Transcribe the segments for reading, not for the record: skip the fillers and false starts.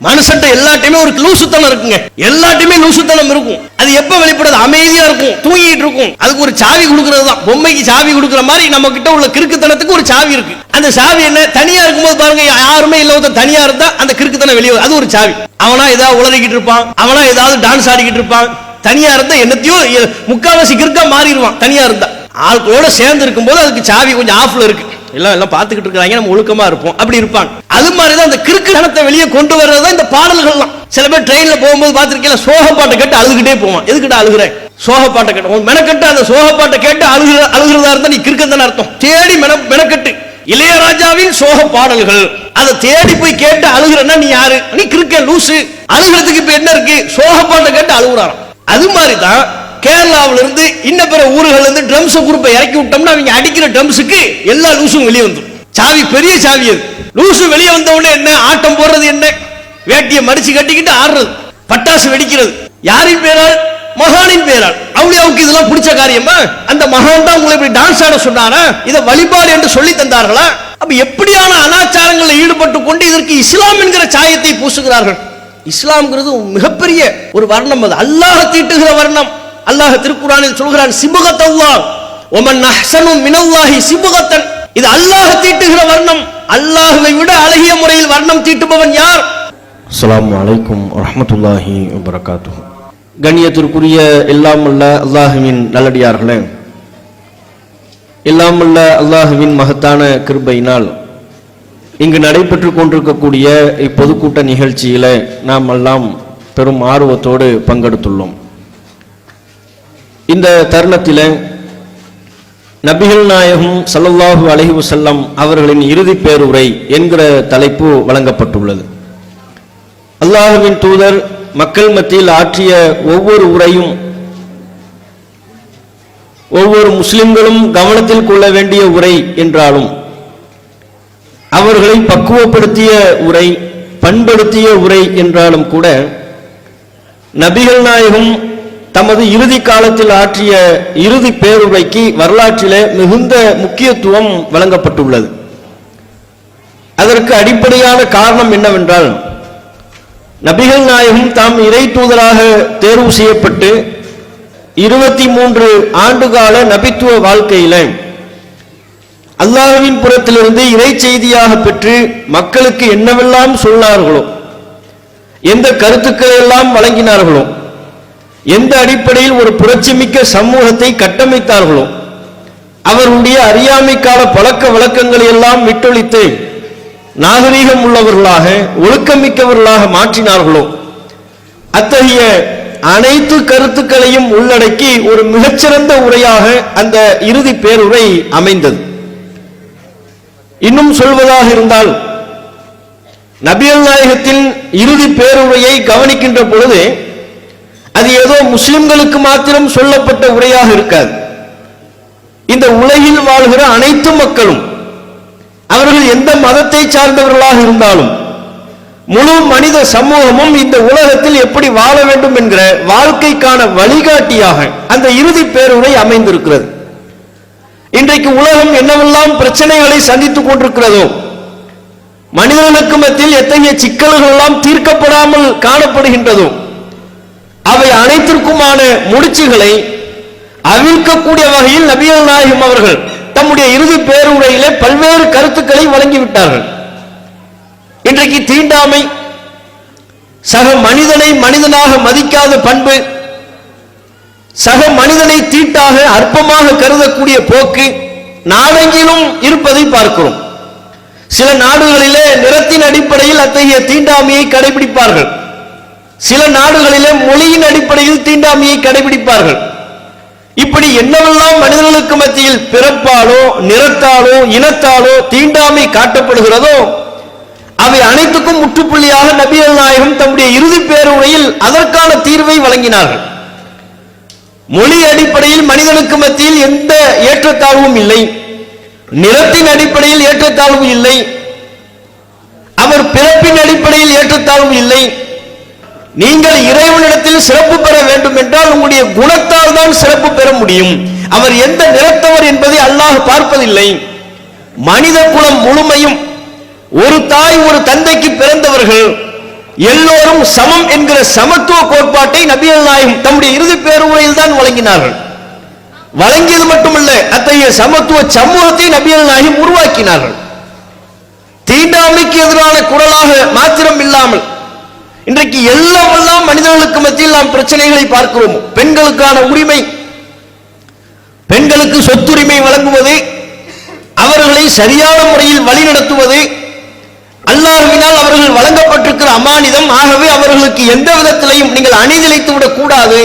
மனுஷன்ட்ட எல்லாத்தையுமே ஒரு லூசுத்தனம் இருக்குங்க, எல்லாத்தையுமே லூசுத்தனம் இருக்கும். அது எப்ப வெளிப்படுது? அமைதியா இருக்கும், தூங்கிட்டு இருக்கும். அதுக்கு ஒரு சாவி கொடுக்கிறது தான். பொம்மைக்கு சாவி கொடுக்கிற மாதிரி நம்ம கிட்ட உள்ள கிறுக்குத்தனத்துக்கு ஒரு சாவி இருக்கு. அந்த சாவி என்ன? தனியா இருக்கும்போது பாருங்க, யாருமே இல்ல, தனியா இருந்தா அந்த கிறுக்குத்தனம் வெளியே, அது ஒரு சாவி. அவனா ஏதாவது உளறிக்கிட்டு இருப்பான், அவனா ஏதாவது டான்ஸ் ஆடிக்கிட்டு இருப்பான். தனியா இருந்தா என்னத்தையோ முக்காவாசி கிறுக்கா மாறிடுவான். தனியா இருந்தா ஆட்களோட சேர்ந்து இருக்கும் போது அதுக்கு சாவி கொஞ்சம் ஆஃப்ல இருக்கு, எல்லாம் பார்த்துக்கிட்டு இருக்காங்க, நம்ம ஒழுக்கமா இருப்போம், அப்படி இருப்பாங்க. அது மாதிரிதான் அந்த கிறுக்குத்தனத்தை வெளியே கொண்டு வர்றதுதான் இந்த பாடல்கள்லாம். சில பேர் ட்ரெயின்ல போகும்போது பார்த்திருக்கீங்க, சோக பாட்டை கேட்டு அழுதுகிட்டே போவான். எதுக்கிட்ட அழுகுறேன்? சோக பாட்டை கேட்டு மெனக்கட்டு, அந்த சோக பாட்டை கேட்டு அழுகிறதா இருந்தா நீ கிறுக்கத்தன அர்த்தம். தேடி மெனக்கட்டு இளையராஜாவின் சோக பாடல்கள், அதை தேடி போய் கேட்டு அழுகிறன்னா நீ யாரு? நீ கிறுக்க லூசு. அழுகிறதுக்கு இப்ப என்ன இருக்கு? சோக பாட்டை கேட்டு அழுகுறாராம். அது மாதிரிதான் கேரளாவில இருந்து இன்ன பிற ஊர்கள் இருந்து ட்ரம்ஸ் குரூப்பை இறக்கி விட்டோம்னா அவங்க அடிக்கிற ட்ரம்ஸுக்கு எல்லா லூசும் வெளியே வந்துடும். சாவி பெரிய சாவி. அது லூசு வெளியே வந்த உடனே என்ன ஆட்டம் போடுறது, என்ன வேட்டியை மடிச்சு கட்டிக்கிட்டு ஆடுறது, பட்டாசு வெடிக்கிறது. யாரின் பேரால்? மகானின் பேரால். அவுளியாவுக்கு இதெல்லாம் பிடிச்ச காரியமா? அந்த மகான் தான் உங்களை இப்படி டான்ஸ் ஆட சொன்னாரா? இதை வழிபாடு என்று சொல்லி தந்தார்களா? அப்ப எப்படியான அனாச்சாரங்களில் ஈடுபட்டு கொண்டு இதற்கு இஸ்லாம் என்கிற சாயத்தை பூசுகிறார்கள். இஸ்லாம்ங்கிறது மிகப்பெரிய ஒரு வர்ணம். அது அல்லாஹ் தீட்டுகிற வர்ணம். அல்லாஹ் திருக்குர்ஆனில் சொல்கிறான், சிபுகத்தல்லாஹ் வமன் அஹ்ஸனு மினல்லாஹி சிபுகத்தன். இது அல்லாஹ் தீட்டுகிற வர்ணம். அல்லாஹ்வை விட அழகிய முறையில் வர்ணம் தீட்டுபவன் யார்? அஸ்ஸலாமு அலைக்கும் வரஹ்மத்துல்லாஹி வபரகாத்துஹு. கண்ணியத்திற்குரிய எல்லாம் வல்ல அல்லாஹ்வின் நல்லடியார்களே, எல்லாம் வல்ல அல்லாஹ்வின் மகத்தான கிருபையினால் இங்கு நடைபெற்றுக் கொண்டிருக்கக்கூடிய இப்பொதுக்கூட்ட நிகழ்ச்சியில நாம் எல்லாம் பெரும் ஆர்வத்தோடு பங்கெடுத்துள்ளோம். இந்த தருணத்தில நபிகள் நாயகம் ஸல்லல்லாஹு அலைஹி வஸல்லம் அவர்களின் இறுதி பேருரை என்கிற தலைப்பு வழங்கப்பட்டுள்ளது. அல்லாஹ்வின் தூதர் மக்கள் மத்தியில் ஆற்றிய ஒவ்வொரு உரையும் ஒவ்வொரு முஸ்லிம்களும் கவனத்தில் கொள்ள வேண்டிய உரை என்றாலும், அவர்களை பக்குவப்படுத்திய உரை, பண்படுத்திய உரை என்றாலும் கூட, நபிகள் நாயகம் தமது இறுதி காலத்தில் ஆற்றிய இறுதி பேருரைக்கு வரலாற்றிலே மிகுந்த முக்கியத்துவம் வழங்கப்பட்டுள்ளது. அதற்கு அடிப்படையான காரணம் என்னவென்றால், நபிகள் நாயகம் தாம் இறை தூதராக தேர்வு செய்யப்பட்டு 23 ஆண்டுகால நபித்துவ வாழ்க்கையில அல்லாஹ்வின் புறத்திலிருந்து இறை செய்தியாக பெற்று மக்களுக்கு என்னவெல்லாம் சொன்னார்களோ, எந்த கருத்துக்களை எல்லாம் வழங்கினார்களோ, எந்த அடிப்படையில் ஒரு புரட்சிமிக்க சமூகத்தை கட்டமைத்தார்களோ, அவருடைய அறியாமை கால பழக்க வழக்கங்களை எல்லாம் விட்டொழித்து நாகரீகம் உள்ளவர்களாக ஒழுக்கமிக்கவர்களாக மாற்றினார்களோ, அத்தகைய அனைத்து கருத்துக்களையும் உள்ளடக்கி ஒரு மிகச்சிறந்த உரையாக அந்த இறுதி பேருரை அமைந்தது. இன்னும் சொல்வதாக இருந்தால், நபிகள் நாயகத்தின் இறுதி பேருரையை கவனிக்கின்ற பொழுது அது ஏதோ முஸ்லிம்களுக்கு மாத்திரம் சொல்லப்பட்ட உரையாக இருக்காது. இந்த உலகில் வாழ்கிற அனைத்து மக்களும், அவர்கள் எந்த மதத்தை சார்ந்தவர்களாக இருந்தாலும், முழு மனித சமூகமும் இந்த உலகத்தில் எப்படி வாழ வேண்டும் என்கிற வாழ்க்கைக்கான வழிகாட்டியாக அந்த இறுதி பேருரை அமைந்திருக்கிறது. இன்றைக்கு உலகம் என்னவெல்லாம் பிரச்சனைகளை சந்தித்துக் கொண்டிருக்கிறதோ, மனிதர்களுக்கு மத்தியில் எத்தகைய சிக்கல்கள் எல்லாம் தீர்க்கப்படாமல் காணப்படுகின்றதோ, அவை அனைத்திற்குமான முடிச்சுகளை அவிழ்க்கக்கூடிய வகையில் நபிகள் நாயகம் அவர்கள் தம்முடைய இறுதி பேருரையிலே பல்வேறு கருத்துக்களை வழங்கிவிட்டார்கள். இன்றைக்கு தீண்டாமை, சக மனிதனை மனிதனாக மதிக்காத பண்பு, சக மனிதனை தீட்டாக அற்பமாக கருதக்கூடிய போக்கு நாடெங்கிலும் இருப்பதை பார்க்கிறோம். சில நாடுகளிலே நிறத்தின் அடிப்படையில் அத்தகைய தீண்டாமையை கடைபிடிப்பார்கள். சில நாடுகளிலே மொழியின் அடிப்படையில் தீண்டாமையை கடைபிடிப்பார்கள். இப்படி என்னவெல்லாம் மனிதர்களுக்கு மத்தியில் பிறப்பாலோ நிறத்தாலோ இனத்தாலோ தீண்டாமை காட்டப்படுகிறதோ, அவை அனைத்துக்கும் முற்றுப்புள்ளியாக நபிகள் நாயகம் தம்முடைய இறுதி பேருரையில் அதற்கான தீர்வை வழங்கினார்கள். மொழி அடிப்படையில் மனிதனுக்கு மத்தியில் எந்த ஏற்றத்தாழ்வும் இல்லை, நிறத்தின் அடிப்படையில் ஏற்றத்தாழ்வு இல்லை, அவர் பிறப்பின் அடிப்படையில் ஏற்றத்தாழ்வு இல்லை. நீங்கள் இறைவனிடத்தில் சிறப்பு பெற வேண்டும் என்றால் உங்களுடைய குணத்தால் தான் சிறப்பு பெற முடியும். அவர் எந்த நிறத்தவர் என்பதை அல்லாஹ் பார்ப்பதில்லை. மனித குலம் முழுமையும் ஒரு தாய் ஒரு தந்தைக்கு பிறந்தவர்கள், எல்லோரும் சமம் என்கிற சமத்துவ கோட்பாட்டை நபிகள் நாயகம் தம்முடைய இறுதி பேருரையில் தான் வழங்கினார்கள். வழங்கியது மட்டுமல்ல, அத்தகைய சமத்துவ சமூகத்தை நபிகள் நாயகம் உருவாக்கினார்கள். தீண்டாமைக்கு எதிரான குரலாக மாத்திரம் இல்லாமல் இன்றைக்கு எல்லாம் மனிதர்களுக்கு மத்தியில் நாம் பிரச்சனைகளை பார்க்கிறோம். பெண்களுக்கான உரிமை, பெண்களுக்கு சொத்துரிமை வழங்குவது, அவர்களை சரியான முறையில் வழிநடத்துவது அல்லாஹ்வினால் அவர்கள் வழங்கப்பட்டிருக்கிற அமானிதம். ஆகவே அவர்களுக்கு எந்த விதத்திலையும் நீங்கள் அநீதிழைத்து விடக் கூடாது.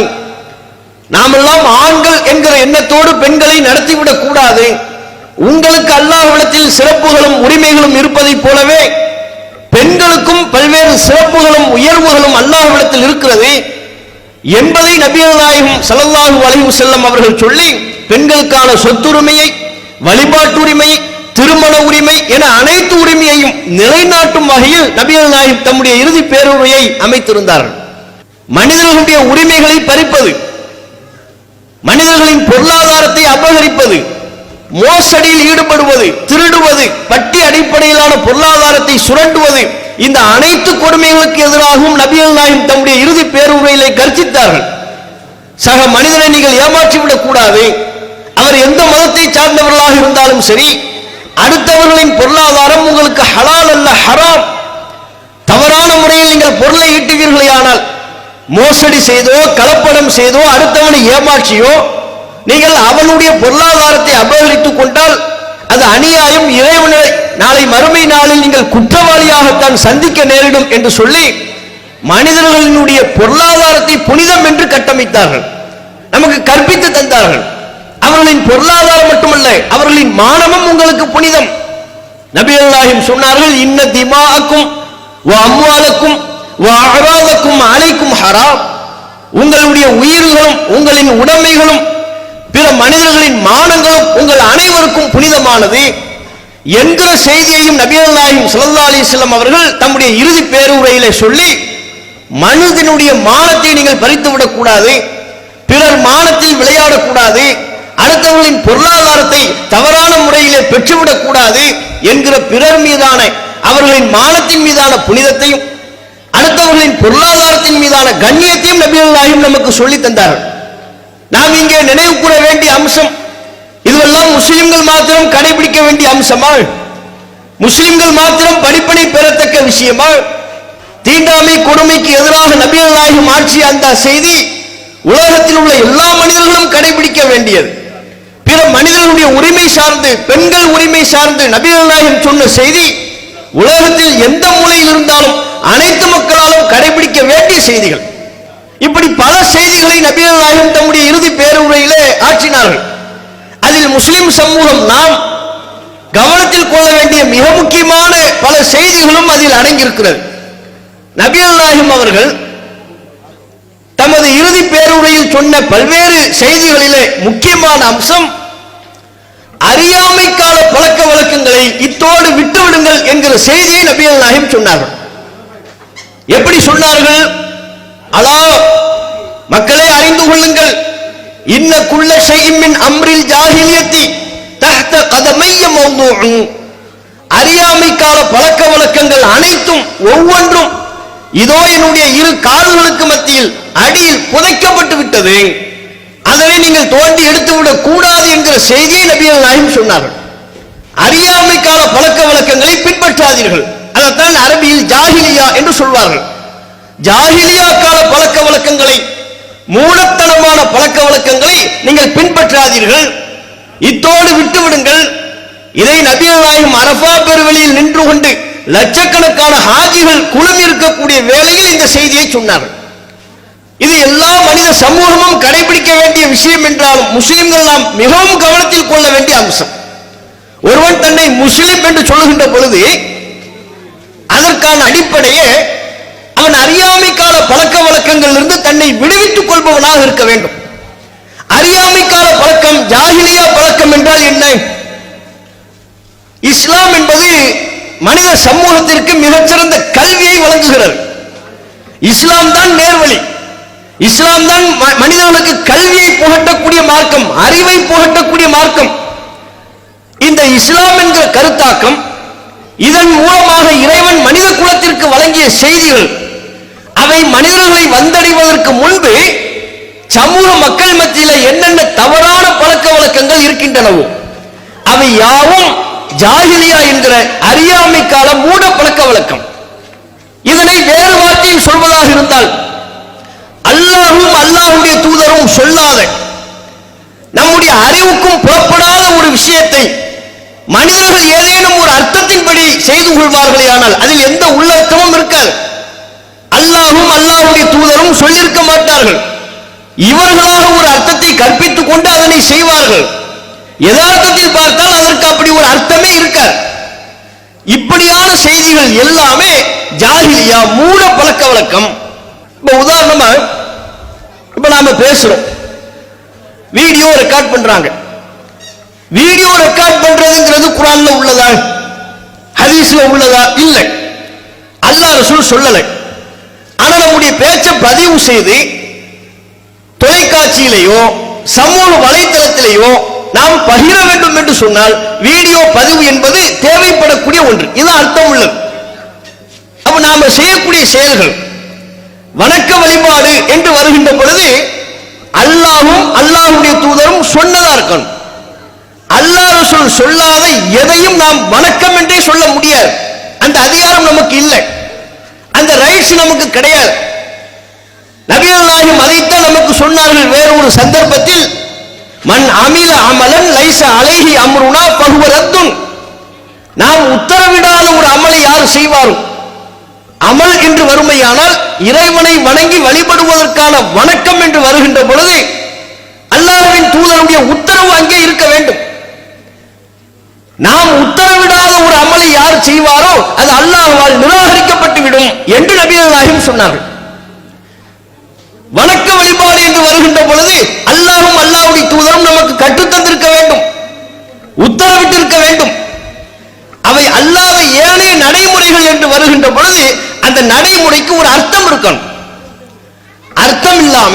நாமெல்லாம் ஆண்கள் என்கிற எண்ணத்தோடு பெண்களை நடத்திவிடக் கூடாது. உங்களுக்கு அல்லாஹ்விடத்தில் சிறப்புகளும் உரிமைகளும் இருப்பதைப் போலவே பெண்களுக்கும் பல்வேறு சிறப்புகளும் உயர்வுகளும் அல்லாஹ்விடத்தில் இருக்கிறது என்பதை நபிகள் நாயகம் ஸல்லல்லாஹு அலைஹி வஸல்லம் அவர்கள் சொல்லி, பெண்களுக்கான சொத்துரிமையை, வழிபாட்டுரிமை, திருமண உரிமை என அனைத்து உரிமையையும் நிலைநாட்டும் வகையில் நபிகள் நாயகம் தம்முடைய இறுதி பேருரையை அமைத்திருந்தார்கள். மனிதர்களுடைய உரிமைகளை பறிப்பது, மனிதர்களின் பொருளாதாரத்தை அபகரிப்பது, மோசடியில் ஈடுபடுவது, திருடுவது, வட்டி அடிப்படையிலான பொருளாதாரத்தை சுரண்டுவது, இந்த அனைத்து கொடுமைகளுக்கு எதிராகவும் நபிகள் நாயகம் தம்முடைய இறுதி பேருரையிலே கர்ஜித்தார்கள். சக மனிதனை நீங்கள் ஏமாற்றிவிடக் கூடாது. அவர் எந்த மதத்தை சார்ந்தவர்களாக இருந்தாலும் சரி, அடுத்தவர்களின் பொருளாதாரம் உங்களுக்கு ஹலால் அல்ல, ஹராம். தவறான முறையில் நீங்கள் பொருளை ஈட்டுவீர்களே ஆனால், மோசடி செய்தோ கலப்படம் செய்தோ அடுத்தவனை ஏமாற்றியோ நீங்கள் அவனுடைய பொருளாதாரத்தை அபகரித்துக் கொண்டால் அது அநியாயம். இறைவனை நாளை மறுமை நாளில் நீங்கள் குற்றவாளியாகத்தான் சந்திக்க நேரிடும் என்று சொல்லி மனிதர்களினுடைய பொருளாதாரத்தை புனிதம் என்று கட்டமைத்தார்கள், நமக்கு கற்பித்து தந்தார்கள். அவர்களின் பொருளாதாரம் மட்டுமல்ல, அவர்களின் மானமும் உங்களுக்கு புனிதம். நபிகள் நாயகம் சொன்னார்கள், இன்ன திமாஅக்கும் வ அம்வாலக்கும் வ அஅராதக்கும் அலைக்கும் ஹராம். உங்களுடைய உயிர்களும் உங்களின் உடைமைகளும் பிற மனிதர்களின் மானங்களும் உங்கள் அனைவருக்கும் புனிதமானது என்கிற செய்தியையும் நபிகள் நாயகம் ஸல்லல்லாஹு அலைஹி வஸல்லம் அவர்கள் தம்முடைய இறுதி பேருரையிலே சொல்லி, மனிதனுடைய மானத்தை நீங்கள் பறித்து விடக்கூடாது, பிறர் மானத்தில் விளையாடக்கூடாது, அடுத்தவர்களின் பொருளாதாரத்தை தவறான முறையிலே பெற்றுவிடக் கூடாது என்கிற பிறர் மீதான அவர்களின் மானத்தின் மீதான புனிதத்தையும் அடுத்தவர்களின் பொருளாதாரத்தின் மீதான கண்ணியத்தையும் நபிகள் நாயகம் நமக்கு சொல்லி தந்தார்கள். நாம் இங்கே நினைவு கூற வேண்டிய அம்சம், இதுவெல்லாம் முஸ்லிம்கள் மாத்திரம் கடைபிடிக்க வேண்டிய அம்சமா? முஸ்லிம்கள் மாத்திரம் படிப்பனை பெறத்தக்க விஷயமா? தீண்டாமை கொடுமைக்கு எதிராக நபிகள் நாயகம் ஆற்றிய அந்த செய்தி உலகத்தில் உள்ள எல்லா மனிதர்களும் கடைபிடிக்க வேண்டியது. பிற மனிதர்களுடைய உரிமை சார்ந்து, பெண்கள் உரிமை சார்ந்து நபிகள் நாயகம் சொன்ன செய்தி உலகத்தில் எந்த மூலையில் இருந்தாலும் அனைத்து மக்களாலும் கடைபிடிக்க வேண்டிய செய்திகள். இப்படி பல செய்திகளை நபிகள் நாயகம் தம்முடைய இறுதி பேருரையிலே ஆற்றினார்கள். அதில் முஸ்லிம் சமூகம் நாம் கவனத்தில் கொள்ள வேண்டிய மிக முக்கியமான பல செய்திகளும் அதில் அடங்கியிருக்கிறது. நபிகள் நாயகம் அவர்கள் தமது இறுதி பேருரையில் சொன்ன பல்வேறு செய்திகளிலே முக்கியமான அம்சம், அறியாமை கால பழக்க வழக்கங்களை இத்தோடு விட்டுவிடுங்கள் என்கிற செய்தியை நபிகள் நாயகம் சொன்னார்கள். எப்படி சொன்னார்கள்? அலா, மக்களே அறிந்து கொள்ளுங்கள், இன்ன குல்ல ஷைஇன் மின் அம்ரில் ஜாஹிலியத்தி தஹ்த கதமைய மௌதூஉன். அறியாமை கால பழக்க வழக்கங்கள் அனைத்தும் ஒவ்வொன்றும் இதோ என்னுடைய இரு கால்களுக்கு மத்தியில் அடியில் புதைக்கப்பட்டு விட்டது, அதனை நீங்கள் தோண்டி எடுத்துவிடக் கூடாது என்கிற செய்தியை நபிகள் நாயகம் சொன்னார்கள். அறியாமை கால பழக்க வழக்கங்களை பின்பற்றாதீர்கள். அதைத்தான் அரபியில் ஜாஹிலியா என்று சொல்வார்கள். ஜாஹிலியா கால பழக்க வழக்கங்களை, மூடத்தனமான பழக்க வழக்கங்களை நீங்கள் பின்பற்றாதீர்கள், இத்தோடு விட்டுவிடுங்கள். இதை நபிகள் நாயகம் அரஃபா பெருவெளியில் நின்று கொண்டு லட்சக்கணக்கான ஹாஜிகள் குழுமி இருக்கக்கூடிய வேளையில் இந்த செய்தியை சொன்னார்கள். இது எல்லா மனித சமூகமும் கடைபிடிக்க வேண்டிய விஷயம் என்றாலும் முஸ்லிம்கள் நாம் மிகவும் கவனத்தில் கொள்ள வேண்டிய அம்சம். ஒருவன் தன்னை முஸ்லிம் என்று சொல்லுகின்ற பொழுது அதற்கான அடிப்படையே அவன் அறியாமை கால பழக்க வழக்கங்களிலிருந்து தன்னை விடுவித்துக் கொள்பவனாக இருக்க வேண்டும். அறியாமை கால பழக்கம், ஜாஹிலியா பழக்கம் என்றால் என்ன? இஸ்லாம் என்பது மனித சமூகத்திற்கு மிகச்சிறந்த கல்வியை வழங்குகிறது. இஸ்லாம் தான் நேர்வழி. இஸ்லாம் தான் மனிதர்களுக்கு கல்வியை புகட்டக்கூடிய மார்க்கம், அறிவை புகட்டக்கூடிய மார்க்கம். இந்த இஸ்லாம் என்கிற கருத்தாக்கம், இதன் மூலமாக இறைவன் மனித குலத்திற்கு வழங்கிய செய்திகள் அவை மனிதர்களை வந்தடைவதற்கு முன்பு சமூக மக்கள் மத்தியில் என்னென்ன தவறான பழக்க வழக்கங்கள் இருக்கின்றனவோ அவை யாவும் ஜாஹிலியா என்கிற அறியாமை கால மூட பழக்க வழக்கம். இதனை வேறு வார்த்தையில் சொல்வதாக இருந்தால் அல்லாஹ்வும் அல்லாஹ்வுடைய தூதரும் சொல்லாத, நம்முடைய அறிவுக்கும் புறப்படாத ஒரு விஷயத்தை மனிதர்கள் ஏதேனும் ஒரு அர்த்தத்தின்படி செய்து கொள்வார்களே ஆனால் அதில் எந்த உள்ளர்த்தமும் இருக்காது. அல்லாஹ்வும் அல்லாஹ்வுடைய தூதரும் சொல்லியிருக்க மாட்டார்கள். இவர்களாக ஒரு அர்த்தத்தை கற்பித்துக் கொண்டு அதனை செய்வார்கள். யதார்த்தத்தில் பார்த்தால் அதற்கு அப்படி ஒரு அர்த்தமே இருக்காது. இப்படியான செய்திகள் எல்லாமே ஜாஹிலியா மூட பழக்க வழக்கம். இப்ப உதாரணமா இப்ப நாம பேசுறோம், வீடியோ ரெக்கார்ட் பண்றாங்க. வீடியோ ரெக்கார்ட் பண்றதுங்கிறது குர்ஆன்ல உள்ளதா ஹதீஸ்ல உள்ளதா? இல்லை, அல்லாஹ் ரசூல் சொல்லலை. ஆனா நம்முடைய பேச்சை பதிவு செய்து தொலைக்காட்சியிலேயோ சமூக வலைத்தளத்திலேயோ நாம் பகிர வேண்டும் என்று சொன்னால் வீடியோ பதிவு என்பது தேவைப்படக்கூடிய ஒன்று. இது அர்த்தம் உள்ளது. அப்ப நாம செய்யக்கூடிய செயல்கள் வணக்க வழிபாடு என்று வருகின்ற பொழுது அல்லாஹ்வும் அல்லாஹ்வுடைய தூதரும் சொன்னதா இருக்கணும். அல்லாஹ் ரசூல் சொல்லாத எதையும் நாம் வணக்கம் என்றே சொல்ல முடியாது. அந்த அதிகாரம் நமக்கு இல்லை, அந்த ரைட்ஸ் நமக்கு கிடையாது. நபிகள் நாயகம் அதைத்தான் நமக்கு சொன்னார்கள் வேறு ஒரு சந்தர்ப்பத்தில், மன் அமில அமலன் லைஸ அலைஹி அம்ருனா ஃபஹுவ ரத்துன். நாம் உத்தரவிடாத ஒரு அமலை யார் செய்வாரோ, அமல் என்று வறுமையானால் இறைவனை வணங்கி வழிபடுவதற்கான வணக்கம் என்று வருகின்ற பொழுது அல்லாஹ்வின் தூதருடைய உத்தரவு அங்கே இருக்க வேண்டும். நாம் உத்தரவிடாத ஒரு அமலை யார் செய்வாரோ அது அல்லாஹ்வால் நிராகரிக்கப்பட்டு விடும் என்று நபிகள் நாயகம் சொன்னார்கள். வணக்க வழிபாடு என்று வருகின்ற பொழுது அல்லாஹ்வும் அல்லாஹ்வுடைய தூதரும் நமக்கு கற்றுத்தந்திருக்க வேண்டும், உத்தரவிட்டிருக்க வேண்டும். அவை அல்லாத ஏனைய நடைமுறைகள் என்று வருகின்ற பொழுது அந்த நடைமுறைக்கு ஒரு அர்த்தம் இருக்கணும். அர்த்தம் இல்லாம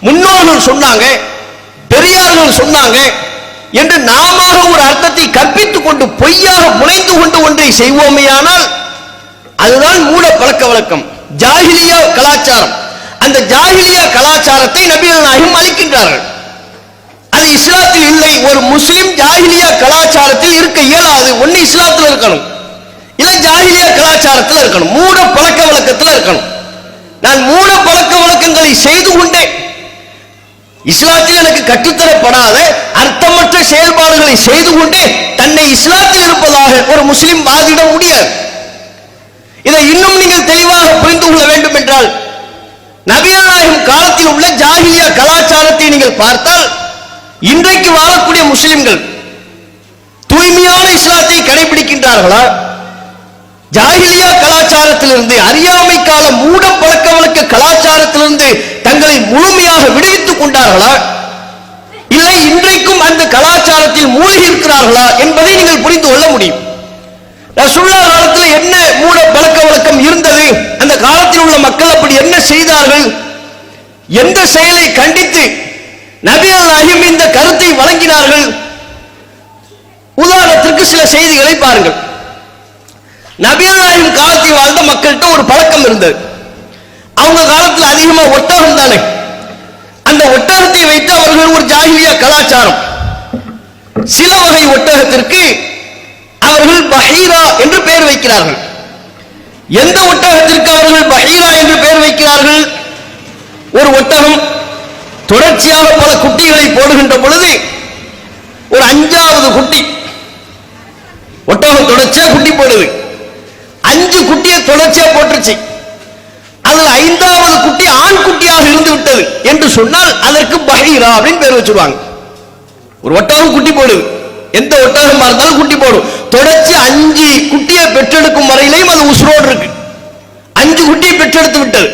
முன்னோர்கள் சொன்னாங்க, பெரியார்கள் சொன்னாங்க என்று நாம ஒரு அர்த்தத்தை கற்பித்துக் கொண்டு பொய்யாக முனைந்து கொண்டு ஒன்றை செய்வோமேயானால் அதுதான் மூட பழக்க வழக்கம், ஜாஹிலியா கலாச்சாரம். அந்த ஜாஹிலியா கலாச்சாரத்தை நபிகள் நாயகம் அளிக்கின்றார்கள். அது இஸ்லாத்தில் இல்லை. ஒரு முஸ்லிம் ஜாஹிலியா கலாச்சாரத்தில் இருக்க இயலாது. ஒன்னு இஸ்லாத்தில் இருக்கணும், இல்ல ஜாஹிலியா கலாச்சாரத்தில் இருக்கணும், மூட பழக்க வழக்கத்தில் இருக்கணும். நான் மூட பழக்க வழக்கங்களை செய்து கொண்டேன், இஸ்லாத்தில் எனக்கு கற்றுத்தரப்படாத அர்த்தமற்ற செயல்பாடுகளை செய்து கொண்டே தன்னை இஸ்லாத்தில் இருப்பதாக ஒரு முஸ்லிம் வாதிட முடியாது. இதை இன்னும் நீங்கள் தெளிவாக புரிந்து கொள்ள வேண்டும் என்றால் நபிகள் நாயகம் காலத்தில் உள்ள ஜாஹிலியா கலாச்சாரத்தை நீங்கள் பார்த்தால் இன்றைக்கு வாழக்கூடிய முஸ்லிம்கள் தூய்மையான இஸ்லாத்தை கடைபிடிக்கின்றார்களா? ஜாஹிலியா கலாச்சாரத்திலிருந்து, அறியாமை கால மூட பழக்க வழக்க கலாச்சாரத்திலிருந்து தங்களை முழுமையாக விடுவித்துக் கொண்டார்களா, இல்லை இன்றைக்கும் அந்த கலாச்சாரத்தில் மூழ்கி இருக்கிறார்களா என்பதை நீங்கள் புரிந்து கொள்ள முடியும். ரசூலுல்லாஹ் காலத்தில் என்ன மூட பழக்க வழக்கம் இருந்தது, அந்த காலத்தில் உள்ள மக்கள் அப்படி என்ன செய்தார்கள், எந்த செயலை கண்டித்து நபிகள் நாயகம் இந்த கருத்தை வழங்கினார்கள். உதாரணத்திற்கு சில செய்திகளை பாருங்கள். நபிகள் நாயகம் காலத்தில் வாழ்ந்த மக்கள்கிட்ட ஒரு பழக்கம் இருந்தது. அவங்க காலத்தில் அதிகமா ஒட்டகம் தானே, அந்த ஒட்டகத்தை வைத்து அவர்கள் ஒரு ஜாஹிலியா கலாச்சாரம். சில வகை ஒட்டகத்திற்கு அவர்கள் பஹீரா என்று பெயர் வைக்கிறார்கள். எந்த ஒட்டகத்திற்கு அவர்கள் பஹீரா என்று பெயர் வைக்கிறார்கள்? ஒரு ஒட்டகம் தொடர்ச்சியாக பல குட்டிகளை போடுகின்ற பொழுது ஒரு 5வது குட்டி, ஒட்டகம் தொடர்ச்சியா குட்டி போடுது, 5 குட்டியை தொடர்ச்சியா போட்டுருச்சு, அதுல 5வது குட்டி ஆண் குட்டியாக இருந்து விட்டது என்று சொன்னால் அதற்கு பஹீரா அப்படின்னு பேர் வச்சிருவாங்க. ஒரு ஒட்டகம் குட்டி போடுது, எந்த ஒட்டகமா இருந்தாலும் குட்டி போடும், தொடர்ச்சி 5 குட்டியை பெற்றெடுக்கும் வரையிலையும் அது உசுரோடு இருக்கு. 5 குட்டியை பெற்றெடுத்து விட்டது,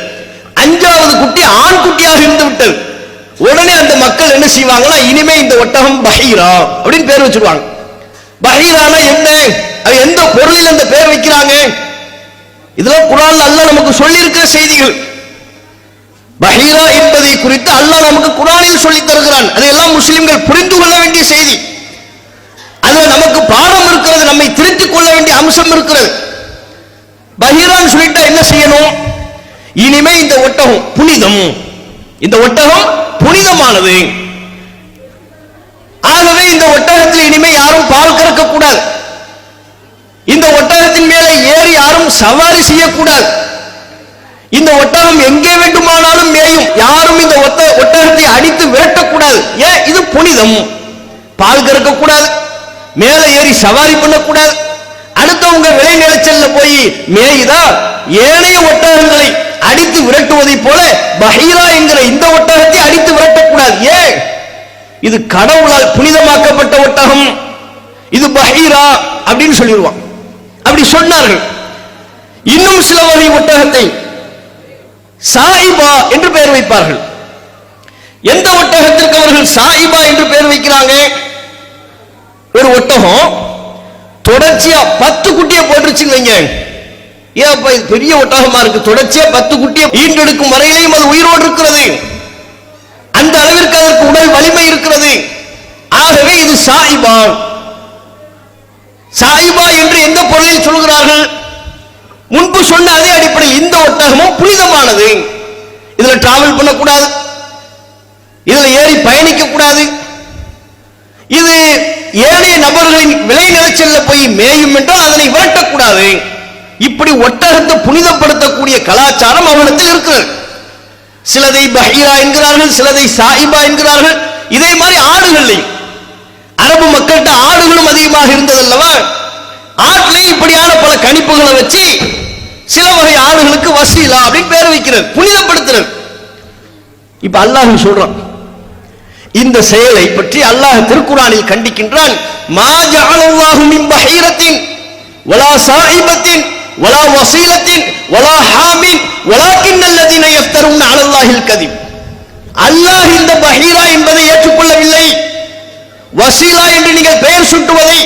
5வது குட்டி ஆண் குட்டியாக இருந்து விட்டது. உடனே அந்த மக்கள் என்ன செய்வாங்கன்னா, இனிமே இந்த ஒட்டகம் பஹீரா அப்படின்னு பேர் வச்சிருவாங்க. பஹீரானா என்ன, அது எந்த பொருளில் அந்த பேர் வைக்கிறாங்க? இதெல்லாம் குர்ஆன்ல அல்லாஹ் நமக்கு சொல்லி இருக்கிற செய்திகள். பஹீரா என்பதை குறித்து அல்லாஹ் நமக்கு குர்ஆனில் சொல்லி தருகிறான். அதையெல்லாம் முஸ்லிம்கள் புரிந்து கொள்ள வேண்டிய செய்தி. அதுல நமக்கு பாடம் இருக்கிறது, நம்மை திருத்திக் கொள்ள வேண்டிய அம்சம் இருக்கிறது. பஹீரான்னு சொல்லிட்டா என்ன செய்யணும்? இனிமே இந்த ஒட்டகம் புனிதம், இந்த ஒட்டகம் புனிதமானது. ஆகவே இந்த ஒட்டகத்தில் இனிமே யாரும் பால் கறக்க கூடாது, இந்த ஒட்டகத்தின் மேலே ஏறி யாரும் சவாரி செய்யக்கூடாது, இந்த ஒட்டகம் எங்கே வேண்டுமானாலும் மேயும், யாரும் இந்த ஒட்டகத்தை அடித்து விரட்டக்கூடாது. ஏன்? இது புனிதம். பால் கறக்க கூடாது, மேலே ஏறி சவாரி பண்ணக்கூடாது, அடுத்தவங்க விளை நிலச்சல்ல போய் மேயுதா ஏனைய ஒட்டகங்களை அடித்து விரட்டுவதை போல பஹீரா என்கிற இந்த ஒட்டகத்தை அடித்து விரட்டக்கூடாது. ஏன்? இது கடவுளால் புனிதமாக்கப்பட்ட ஒட்டகம், இது பஹீரா அப்படின்னு சொல்லிடுவான். அப்படி சொன்னார்கள். இன்னும் சில வகை ஒட்டகத்தை சாயிபா என்று பெயர் வைப்பார்கள். எந்த ஒட்டகத்திற்கு அவர்கள் சாயிபா என்று பெயர் வைக்கிறாங்க? ஒரு ஒட்டகம் தொடர்ச்சியா 10 குட்டியை போட்டுருச்சுங்க வைங்க. ஏப்பா இது பெரிய ஒட்டகமா இருக்கு, தொடர்ச்சியா 10 குட்டியை ஈண்டெடுக்கும் வரையிலையும் அது உயிரோடு இருக்கிறது, அந்த அளவிற்கு அதற்கு உடல் வலிமை இருக்கிறது. ஆகவே இது சாயிபா. சாயிபா என்று எந்த பொருளில் சொல்கிறார்கள்? முன்பு சொன்ன அதே அடிப்படையில் இந்த ஒட்டகமும் புனிதமானது, இதுல டிராவல் பண்ணக்கூடாது, இதுல ஏறி பயணிக்க கூடாது, இது ஏனைய நபர்களின் விளை நிலச்சல்ல போய் மேயும் என்றால் அதனை விரட்டக்கூடாது. இப்படி ஒட்டகத்தை புனிதப்படுத்தக்கூடிய கலாச்சாரம் அவனிடத்தில் இருக்கிறது. சிலதை பஹீரா என்கிறார்கள், சிலதை சாயிபா என்கிறார்கள். இதே மாதிரி ஆடுகளையும் அரபு மக்கள்கிட்ட ஆடுகளும் அதிகமாக இருந்ததல்லவா, ஆட்டிலையும் இப்படியான பல கணிப்புகளை வச்சு சில வகை ஆடுகளுக்கு வசீலா அப்படின்னு பேர் வைக்கிறது, புனிதப்படுத்துறது. இப்ப அல்லாஹ் சொல்றான், இந்த செயலை பற்றி அல்லாஹ் திருக்குர்ஆனில் கண்டிக்கின்றான். மா ஜஅலல்லாஹு மின் பஹீரத்தின் வலா சாயிபத்தின் வலா வசீலத்தின் வலா ஹாமின் வலாக்கின்னல்லதீன யஃப்தரூன அலல்லாஹில் கதிப். அல்லாஹ் இந்த பஹீரா என்பதை ஏற்றுக்கொள்ளவில்லை, வசீலா என்று நீங்கள் பெயர் சுட்டுவதை,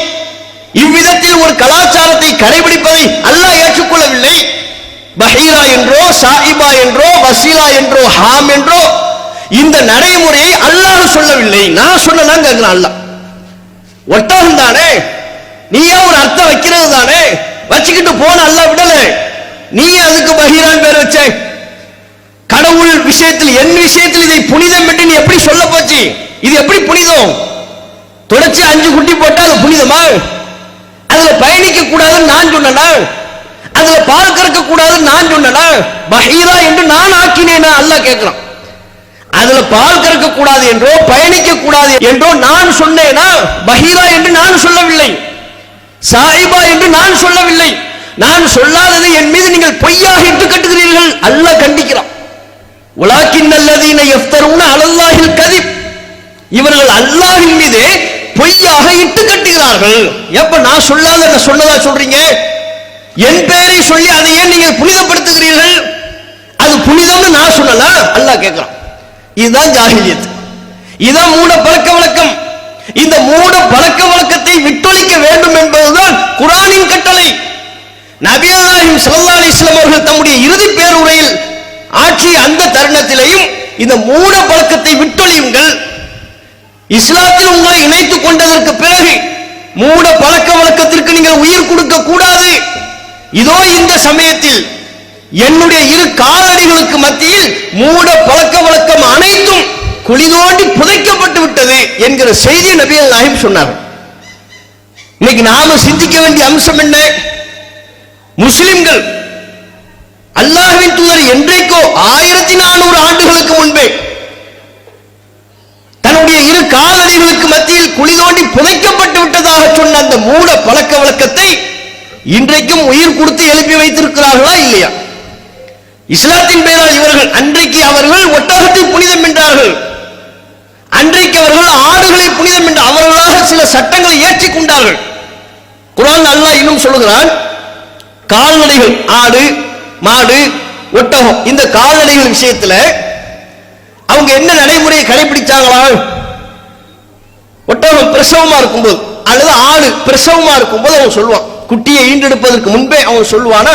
இவ்விதத்தில் ஒரு கலாச்சாரத்தை கடைபிடிப்பதை அல்லாஹ் ஏற்றுக்கொள்ளவில்லை. பஹீரா என்றோ சாயிபா என்றோ வசீலா என்றோ ஹாம் என்றோ இந்த நடைமுறையை அல்லாஹ் சொல்லவில்லை, நான் சொன்னதான் கேட்கிறான் அல்லாஹ். ஒட்டகம் தானே, நீயா ஒரு அர்த்தம் வைக்கிறது தானே, வச்சுக்கிட்டு போன அல்லாஹ் விடல, நீ அதுக்கு பஹீரான் பேர் வச்ச. கடவுள் விஷயத்தில் என் விஷயத்தில் இதை புனிதம் என்று நீ எப்படி சொல்ல போச்சு? இது எப்படி புனிதம்? தொடர்ச்சி 5 குட்டி போட்டா அது புனிதமா? அதுல பயணிக்க கூடாதுன்னு நான் சொன்னனா? அதுல பால் கறக்க கூடாதுன்னு நான் சொன்னனா? பஹீரா என்று நான் ஆக்கினேனா? அல்லாஹ் கேட்கிறான். அதுல பால் கறக்க கூடாது என்றோ பயணிக்க கூடாது என்றோ நான் சொன்னேனா? பஹீரா என்று நான் சொல்லவில்லை, சாயிபா என்று நான் சொல்லவில்லை. நான் சொல்லாததை என் மீது நீங்கள் பொய்யாக இட்டு கட்டுகிறீர்கள், அல்லாஹ் கண்டிக்கிறான். வலாக்கின்னல்லதீன யஃப்தரூன அலல்லாஹில் கதிப். இவர்கள் அல்லாஹ்வின் மீது பொய்யாக இட்டு கட்டுகிறார்கள். எப்ப நான் சொல்லாத என்ன சொன்னதா சொல்றீங்க? என் பெயரை சொல்லி அதை ஏன் நீங்கள் புனிதப்படுத்துகிறீர்கள்? அது புனிதம்னு நான் சொல்லலாம், அல்லாஹ் கேட்கிறான். இதுதான் ஜாஹிலியத், இதுதான் மூட பழக்க வழக்கம். இந்த மூட பழக்க வழக்கத்தை விட்டொழிக்க வேண்டும் என்பதுதான் குர்ஆனின் கட்டளை. நபியல்லாஹி ஸல்லல்லாஹு அலைஹி வஸல்லம் அவர்கள் தம்முடைய இறுதி பேருரையில் ஆற்றிய அந்த தருணத்திலேயும் இந்த மூட பழக்கத்தை விட்டொழியுங்கள், இஸ்லாத்தில் உங்களை இணைத்துக் கொண்டதற்கு பிறகு மூட பழக்க வழக்கத்திற்கு நீங்கள் உயிர் கொடுக்க கூடாது. இதோ இந்த சமயத்தில் என்னுடைய 2 காலடிகளுக்கு மத்தியில் மூட பழக்க வழக்கம் அனைத்தும் குழி தோண்டி புதைக்கப்பட்டு விட்டது என்கிற செய்தியை நபிகள் நாயகம் சொன்னார். இன்னைக்கு நாம சிந்திக்க வேண்டிய அம்சம் என்ன? முஸ்லிம்கள் அல்லாஹ்வின் தூதர் என்றைக்கோ 1400 ஆண்டுகளுக்கு முன்பே தன்னுடைய 2 காலடிகளுக்கு மத்தியில் குழி தோண்டி புதைக்கப்பட்டு விட்டதாக சொன்ன அந்த மூட பழக்க வழக்கத்தை இன்றைக்கும் உயிர் கொடுத்து எழுப்பி வைத்திருக்கிறார்களா இல்லையா? இஸ்லாத்தின் பெயரால் இவர்கள் அன்றைக்கு அவர்கள் ஒட்டகத்தை புனிதம் என்றார்கள், அன்றைக்கு அவர்கள் ஆடுகளை புனிதம் என்று அவர்களாக சில சட்டங்களை ஏற்றிக் கொண்டார்கள். குர்ஆன் அல்லாஹ் இன்னும் சொல்லுகிறான், கால்நடைகள் ஆடு மாடு ஒட்டகம் இந்த கால்நடைகள் விஷயத்துல அவங்க என்ன நடைமுறையை கடைபிடிச்சாங்களா? ஒட்டகம் பிரசவமா இருக்கும்போது அல்லது ஆடு பிரசவமா இருக்கும்போது அவன் சொல்லுவான், குட்டியை ஈண்டெடுப்பதற்கு முன்பே அவன் சொல்லுவான,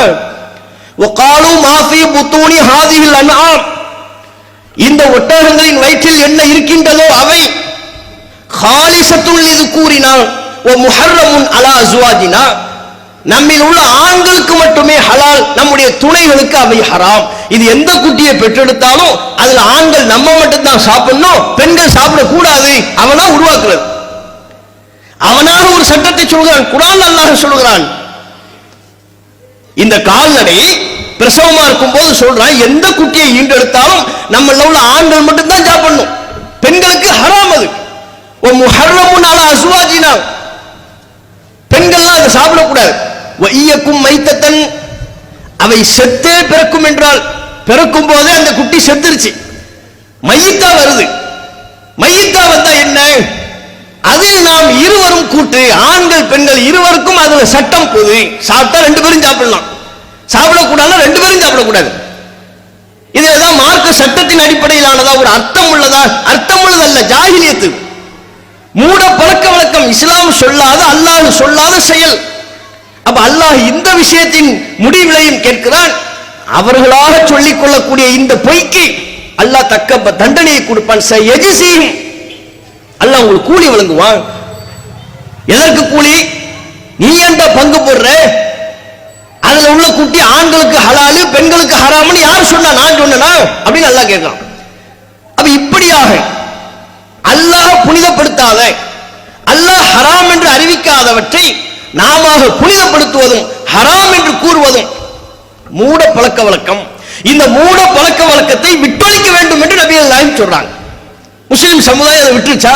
وقالوا ما في بطون هذه الانعام, இந்த ஒட்டகங்களின் வயிற்றில் என்ன இருக்கின்றதோ அவை خالصة لذكورنا ومحرم على ازواجنا, நம்மில் உள்ள ஆண்களுக்கு மட்டுமே ஹலால், நம்முடைய துணைகளுக்கு அவை ஹராம். இது எந்த குட்டியை பெற்றெடுத்தாலும் அதுல ஆண்கள் நம்ம மட்டும் தான் சாப்பிடணும், பெண்கள் சாப்பிடக்கூடாது. அவனா உருவாக்குறது, அவனாக ஒரு சட்டத்தை சொல்கிறான். குர்ஆன் அல்லாஹ் சொல்கிறான், இந்த கால்நடை பிரசவமா இருக்கும் போது சொல்றான், எந்த குட்டியை ஈண்டெடுத்தாலும் நம்மள உள்ள ஆண்கள் மட்டும் தான் சாப்பிடணும், பெண்களுக்கு ஹராம். அது முஹர்ரமுன் அலா அஸ்வாஜினா, பெண்கள்லாம் அதை சாப்பிடக்கூடாது. வஇயக்கும் மைத்தத்தன், அவை செத்தே பிறக்கும் என்றால் பிறக்கும் போதே அந்த குட்டி செத்துருச்சு, மைத்தா வருது. மைத்தா வந்தா என்ன, அதில் நாம் இருவரும் கூட்டு, ஆண்கள் பெண்கள் இருவருக்கும் அதுல சட்டம் போது. சாப்பிட்டா ரெண்டு பேரும் சாப்பிடலாம், சாப்பிடக்கூடாது ரெண்டு பேரும் சாப்பிடக்கூடாது. இது ஏதாவது மார்க்க சட்டத்தின் அடிப்படையிலானதா, ஒரு அர்த்தம் உள்ளதா? அர்த்தம் உள்ளதல்ல, ஜாஹிலியத்து, மூட பழக்க வழக்கம், இஸ்லாம் சொல்லாத அல்லாஹ் சொல்லாத செயல். அப்ப அல்லாஹ் இந்த விஷயத்தின் முடிவிலையும் கேட்கிறான். அவர்களாக சொல்லிக் கொள்ளக்கூடிய இந்த பொய்க்கு அல்லாஹ் தக்க தண்டனையை கொடுப்பான். அல்லாஹ் உங்களுக்கு கூலி வழங்குவான். எதற்கு கூலி? நீ என்ற பங்கு போடுற, அதுல உள்ள குட்டி ஆண்களுக்கு ஹலாலு பெண்களுக்கு ஹராம்னு யார் சொன்னா? நான் சொன்னா அப்படின்னு அல்லாஹ் கேட்கலாம். அப்ப இப்படியாக அல்லாஹ் புனிதப்படுத்தாத, அல்லாஹ் ஹராம் என்று அறிவிக்காதவற்றை நாம புனிதப்படுத்துவதும் ஹராம் என்று கூறுவதும் மூட பழக்க வழக்கம். இந்த மூட பழக்க வழக்கத்தை விட்டொழிக்க வேண்டும் என்று நபிகள் நாயகம் சொல்றாங்க. முஸ்லிம் சமுதாயம் அதை விட்டுருச்சா?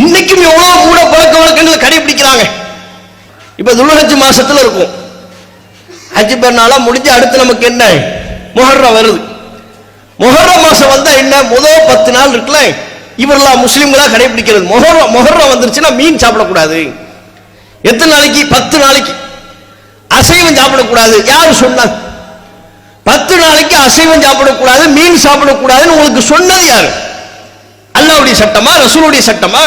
இன்னைக்கும் எவ்வளவு மூட பழக்க வழக்கங்களை கடைபிடிக்கிறாங்க. இப்ப துல்ஹஜ் மாசத்துல இருக்கும், ஹஜ் பெருநாளா முடிஞ்சு அடுத்து நமக்கு என்ன, முஹர்ரம் வருது. முஹர்ரம் மாசம் வந்தா என்ன, முதல் 10 நாள் இருக்குல்ல, இவரெல்லாம் முஸ்லிம்களா கடைபிடிக்கிறது. முஹர்ரம் வந்துருச்சுன்னா மீன் சாப்பிடக்கூடாது. எத்தனை நாளைக்கு? 10 நாளைக்கு அசைவம் சாப்பிடக்கூடாது. யாரு சொன்னா? 10 நாளைக்கு அசைவம் சாப்பிடக்கூடாது, மீன் சாப்பிடக்கூடாதுன்னு உங்களுக்கு சொன்னது யாரு? அல்லாஹ்வுடைய சட்டமா, ரசூலுடைய சட்டமா?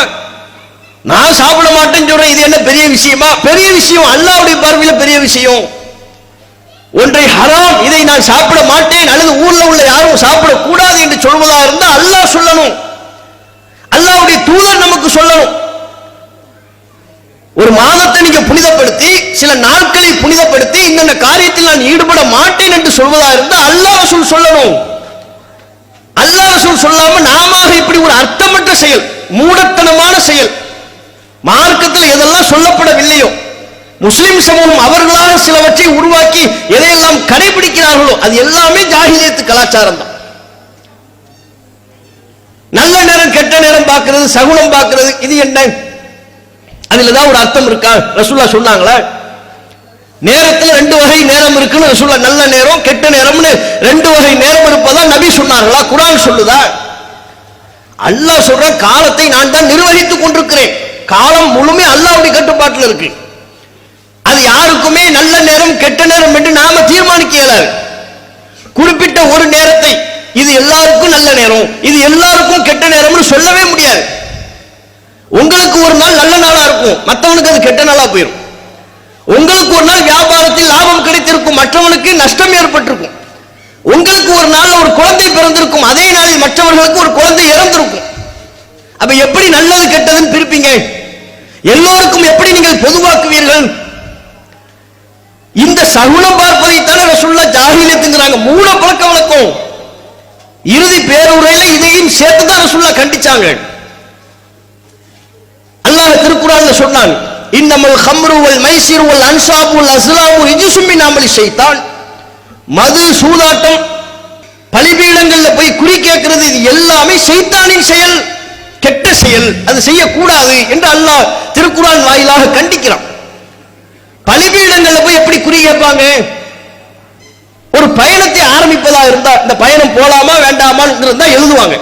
நான் சாப்பிட மாட்டேன்னு சொல்றேன், இது என்ன பெரிய விஷயமா? பெரிய விஷயம், அல்லாஹ்வுடைய பார்வையில பெரிய விஷயம். ஒன்றை ஹராம், இதை நான் சாப்பிட மாட்டேன் அல்லது ஊர்ல உள்ள யாரும் சாப்பிடக்கூடாது என்று சொல்வதா இருந்தால் அல்லாஹ் சொல்லணும், அல்லாஹ்வுடைய தூதர் நமக்கு சொல்லணும். ஒரு மாதத்தை நீங்க புனிதப்படுத்தி, சில நாட்களை புனிதப்படுத்தி, இந்த காரியத்தில் நான் ஈடுபட மாட்டேன் என்று சொல்வதா இருந்தால் அல்லாஹ் ரசூல் சொல்லணும். அல்லாஹ் ரசூல் சொல்லாம நாம இப்படி ஒரு அர்த்தமற்ற செயல், மூடத்தனமான செயல், மார்க்கத்தில் எதெல்லாம் சொல்லப்படவில்லையோ, முஸ்லிம் சமூகம் அவர்களாக சிலவற்றை உருவாக்கி எதையெல்லாம் கடைபிடிக்கிறார்களோ அது எல்லாமே ஜாஹிலியத்து கலாச்சாரம் தான். நல்ல நேரம் கெட்ட நேரம் பார்க்கிறது, சகுனம் பார்க்கிறது, இது என்ன? அதுல ஏதாவது ஒரு அர்த்தம் இருக்கா? ரசூலுல்லாஹ் சொன்னாங்களா? நேரத்தில் 2 வகை நேரம் இருக்குன்னு ரசூலுல்லாஹ், நல்ல நேரம் கெட்ட நேரம்னு 2 வகை நேரம் இருப்பதா நபி சொன்னார்களா? குர்ஆன் சொல்லுதா? அல்லாஹ் சொல்ற காலத்தை நான் தான் நிர்வகித்துக் கொண்டிருக்கிறேன். காலம் முழுமே அல்லாஹ்வுடைய கட்டுப்பாட்டில் இருக்கு. அது யாருக்குமே நல்ல நேரம் கெட்ட நேரம் என்று நாம தீர்மானிக்க இயலாது. குறிப்பிட்ட ஒரு நேரத்தை இது எல்லாருக்கும் நல்ல நேரம், இது எல்லாருக்கும் கெட்ட நேரம்னு சொல்லவே முடியாது. உங்களுக்கு ஒரு நாள் நல்ல நாளா இருக்கும், மற்றவனுக்கு அது கெட்ட நாளா போயிடும். உங்களுக்கு ஒரு நாள் வியாபாரத்தில் லாபம் கிடைத்திருக்கும், மற்றவனுக்கு நஷ்டம் ஏற்பட்டிருக்கும். உங்களுக்கு ஒரு நாள் ஒரு குழந்தை பிறந்திருக்கும், அதே நாளில் மற்றவர்களுக்கு ஒரு குழந்தை இறந்திருக்கும். அப்ப எப்படி நல்லது கெட்டதுன்னு பிரிப்பீங்க? எல்லோருக்கும் எப்படி நீங்கள் பொதுவாக்குவீர்கள்? இந்த சகுனம் பார்ப்பதைத்தானே ரசூலுல்லாஹ் ஜாஹிலியத்துங்கறாங்க, மூட பழக்க வழக்கம். இறுதி பேருரையில இதையும் சேர்த்துதான் ரசூலுல்லாஹ் கண்டிச்சாங்க. அல்லாஹ் திருக்குர்ஆன்ல சொன்னான், இன்னமல் ஹம்ரு வல் மைசிரு வல் அன்சாபு வல் அஸ்லாமு ரிஜ்சும் மின் அமலி ஷைத்தான். மது, சூதாட்டம், பலிபீடங்கள்ல போய் குறி கேட்கிறது, இது எல்லாமே ஷைத்தானின் செயல், கெட்ட செயல், அது செய்யக்கூடாது என்று அல்லாஹ் திருக்குர்ஆன் வாயிலாக கண்டிக்கிறான். பலிபீடங்கள்ல போய் எப்படி குறி கேட்பாங்க? ஒரு பயணத்தை ஆரம்பிப்பதா இருந்தா இந்த பயணம் போலாமா வேண்டாமான்னு இருந்தா எழுதுவாங்க,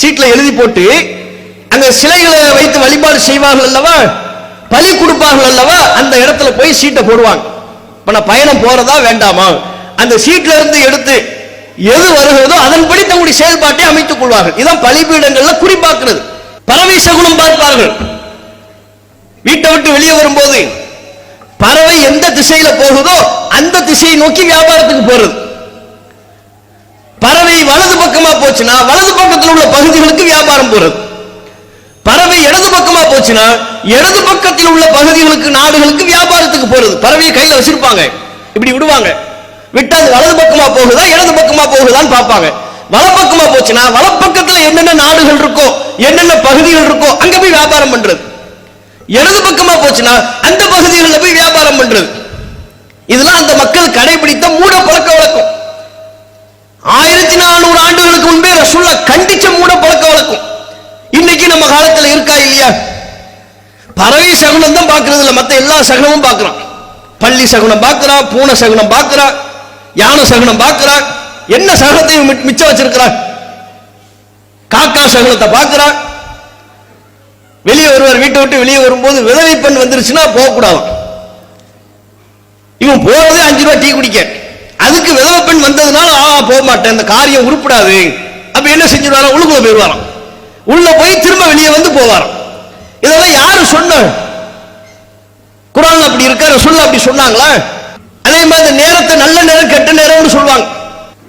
சீட்ல எழுதி போட்டு அங்க சிலைகளை வைத்து வழிபாடு செய்வார்கள் அல்லவா, பலி கொடுப்பார்கள் அல்லவா, அந்த இடத்துல போய் சீட்டை போடுவாங்க. இப்ப நான் பயணம் போறதா வேண்டாமா, அந்த சீட்ல இருந்து எடுத்து எது வருகிறதோ அதன்படி தங்களுடைய செயல்பாட்டை அமைத்துக் கொள்வார்கள். இதான் பலிபீடங்கள்ல குறிப்பாக்குறது. பறவை சகுனம் பார்ப்பார்கள். வீட்டை விட்டு வெளியே வரும்போது பறவை எந்த திசையில போகுதோ அந்த திசையை நோக்கி வியாபாரத்துக்கு போறது. பறவை வலது பக்கமா போச்சுன்னா வலது பக்கத்தில் உள்ள பகுதிகளுக்கு வியாபாரம் போறது. பறவை இடது பக்கமா போச்சுன்னா இடது பக்கத்தில் உள்ள பகுதிகளுக்கு நாடுகளுக்கு வியாபாரத்துக்கு போறது. பறவையை கையில வச்சிருப்பாங்க, இப்படி விடுவாங்க, விட்டு அது வலது பக்கமா போகுதா இடது பக்கமா போகுதான்னு பார்ப்பாங்க. வலப்பக்கமா போச்சுன்னா வலப்பக்கத்துல என்னென்ன நாடுகள் இருக்கோ என்னென்ன பகுதிகள் இருக்கோ அங்க போய் வியாபாரம் பண்றது. இடது பக்கமா போச்சுன்னா அந்த பகுதிகளில் போய் வியாபாரம் பண்றது. இதெல்லாம் அந்த மக்கள் கடைபிடித்த மூட பழக்க வழக்கம். 1400 ஆண்டுகளுக்கு முன்பே ரசூலுல்லாஹ் கண்டிச்ச மூட பழக்க வழக்கம். இன்னைக்கு நம்ம காலத்துல இருக்கா இல்லையா? பறவை சகுனம் தான் பார்க்கறது இல்ல, மத்த எல்லா சகுனமும் பார்க்கிறான். பள்ளி சகுனம் பார்க்கிறான், பூனை சகுனம் பார்க்கிறான், யானை சகுனம் பார்க்கிறான், என்ன சகுனத்தையும் மிச்சம் வச்சிருக்கிறான். காக்கா சகுனத்தை பார்க்கிறான். வெளியே வருவார், வீட்டை விட்டு வெளியே வரும்போது விதவை பெண் வந்துருச்சுன்னா போகக்கூடாது. இவன் போறதே 5 ரூபாய் டீ குடிக்க, அதுக்கு விதவை பெண் வந்ததுனால போக மாட்டேன், இந்த காரியம் உருப்படாது. அப்ப என்ன செஞ்சிருவாராம், உள்ளுக்குள்ள போயிடுவாராம். உள்ள போய் திரும்ப வெளியே வந்து போவாராம். இதெல்லாம் யாரு சொன்ன? குர்ஆன்ல அப்படி இருக்க, ரசூலுல்லாஹ் அப்படி சொன்னாங்களா? அதே மாதிரி இந்த நேரத்தை நல்ல நேரம் கெட்ட நேரம்னு சொல்லுவாங்க.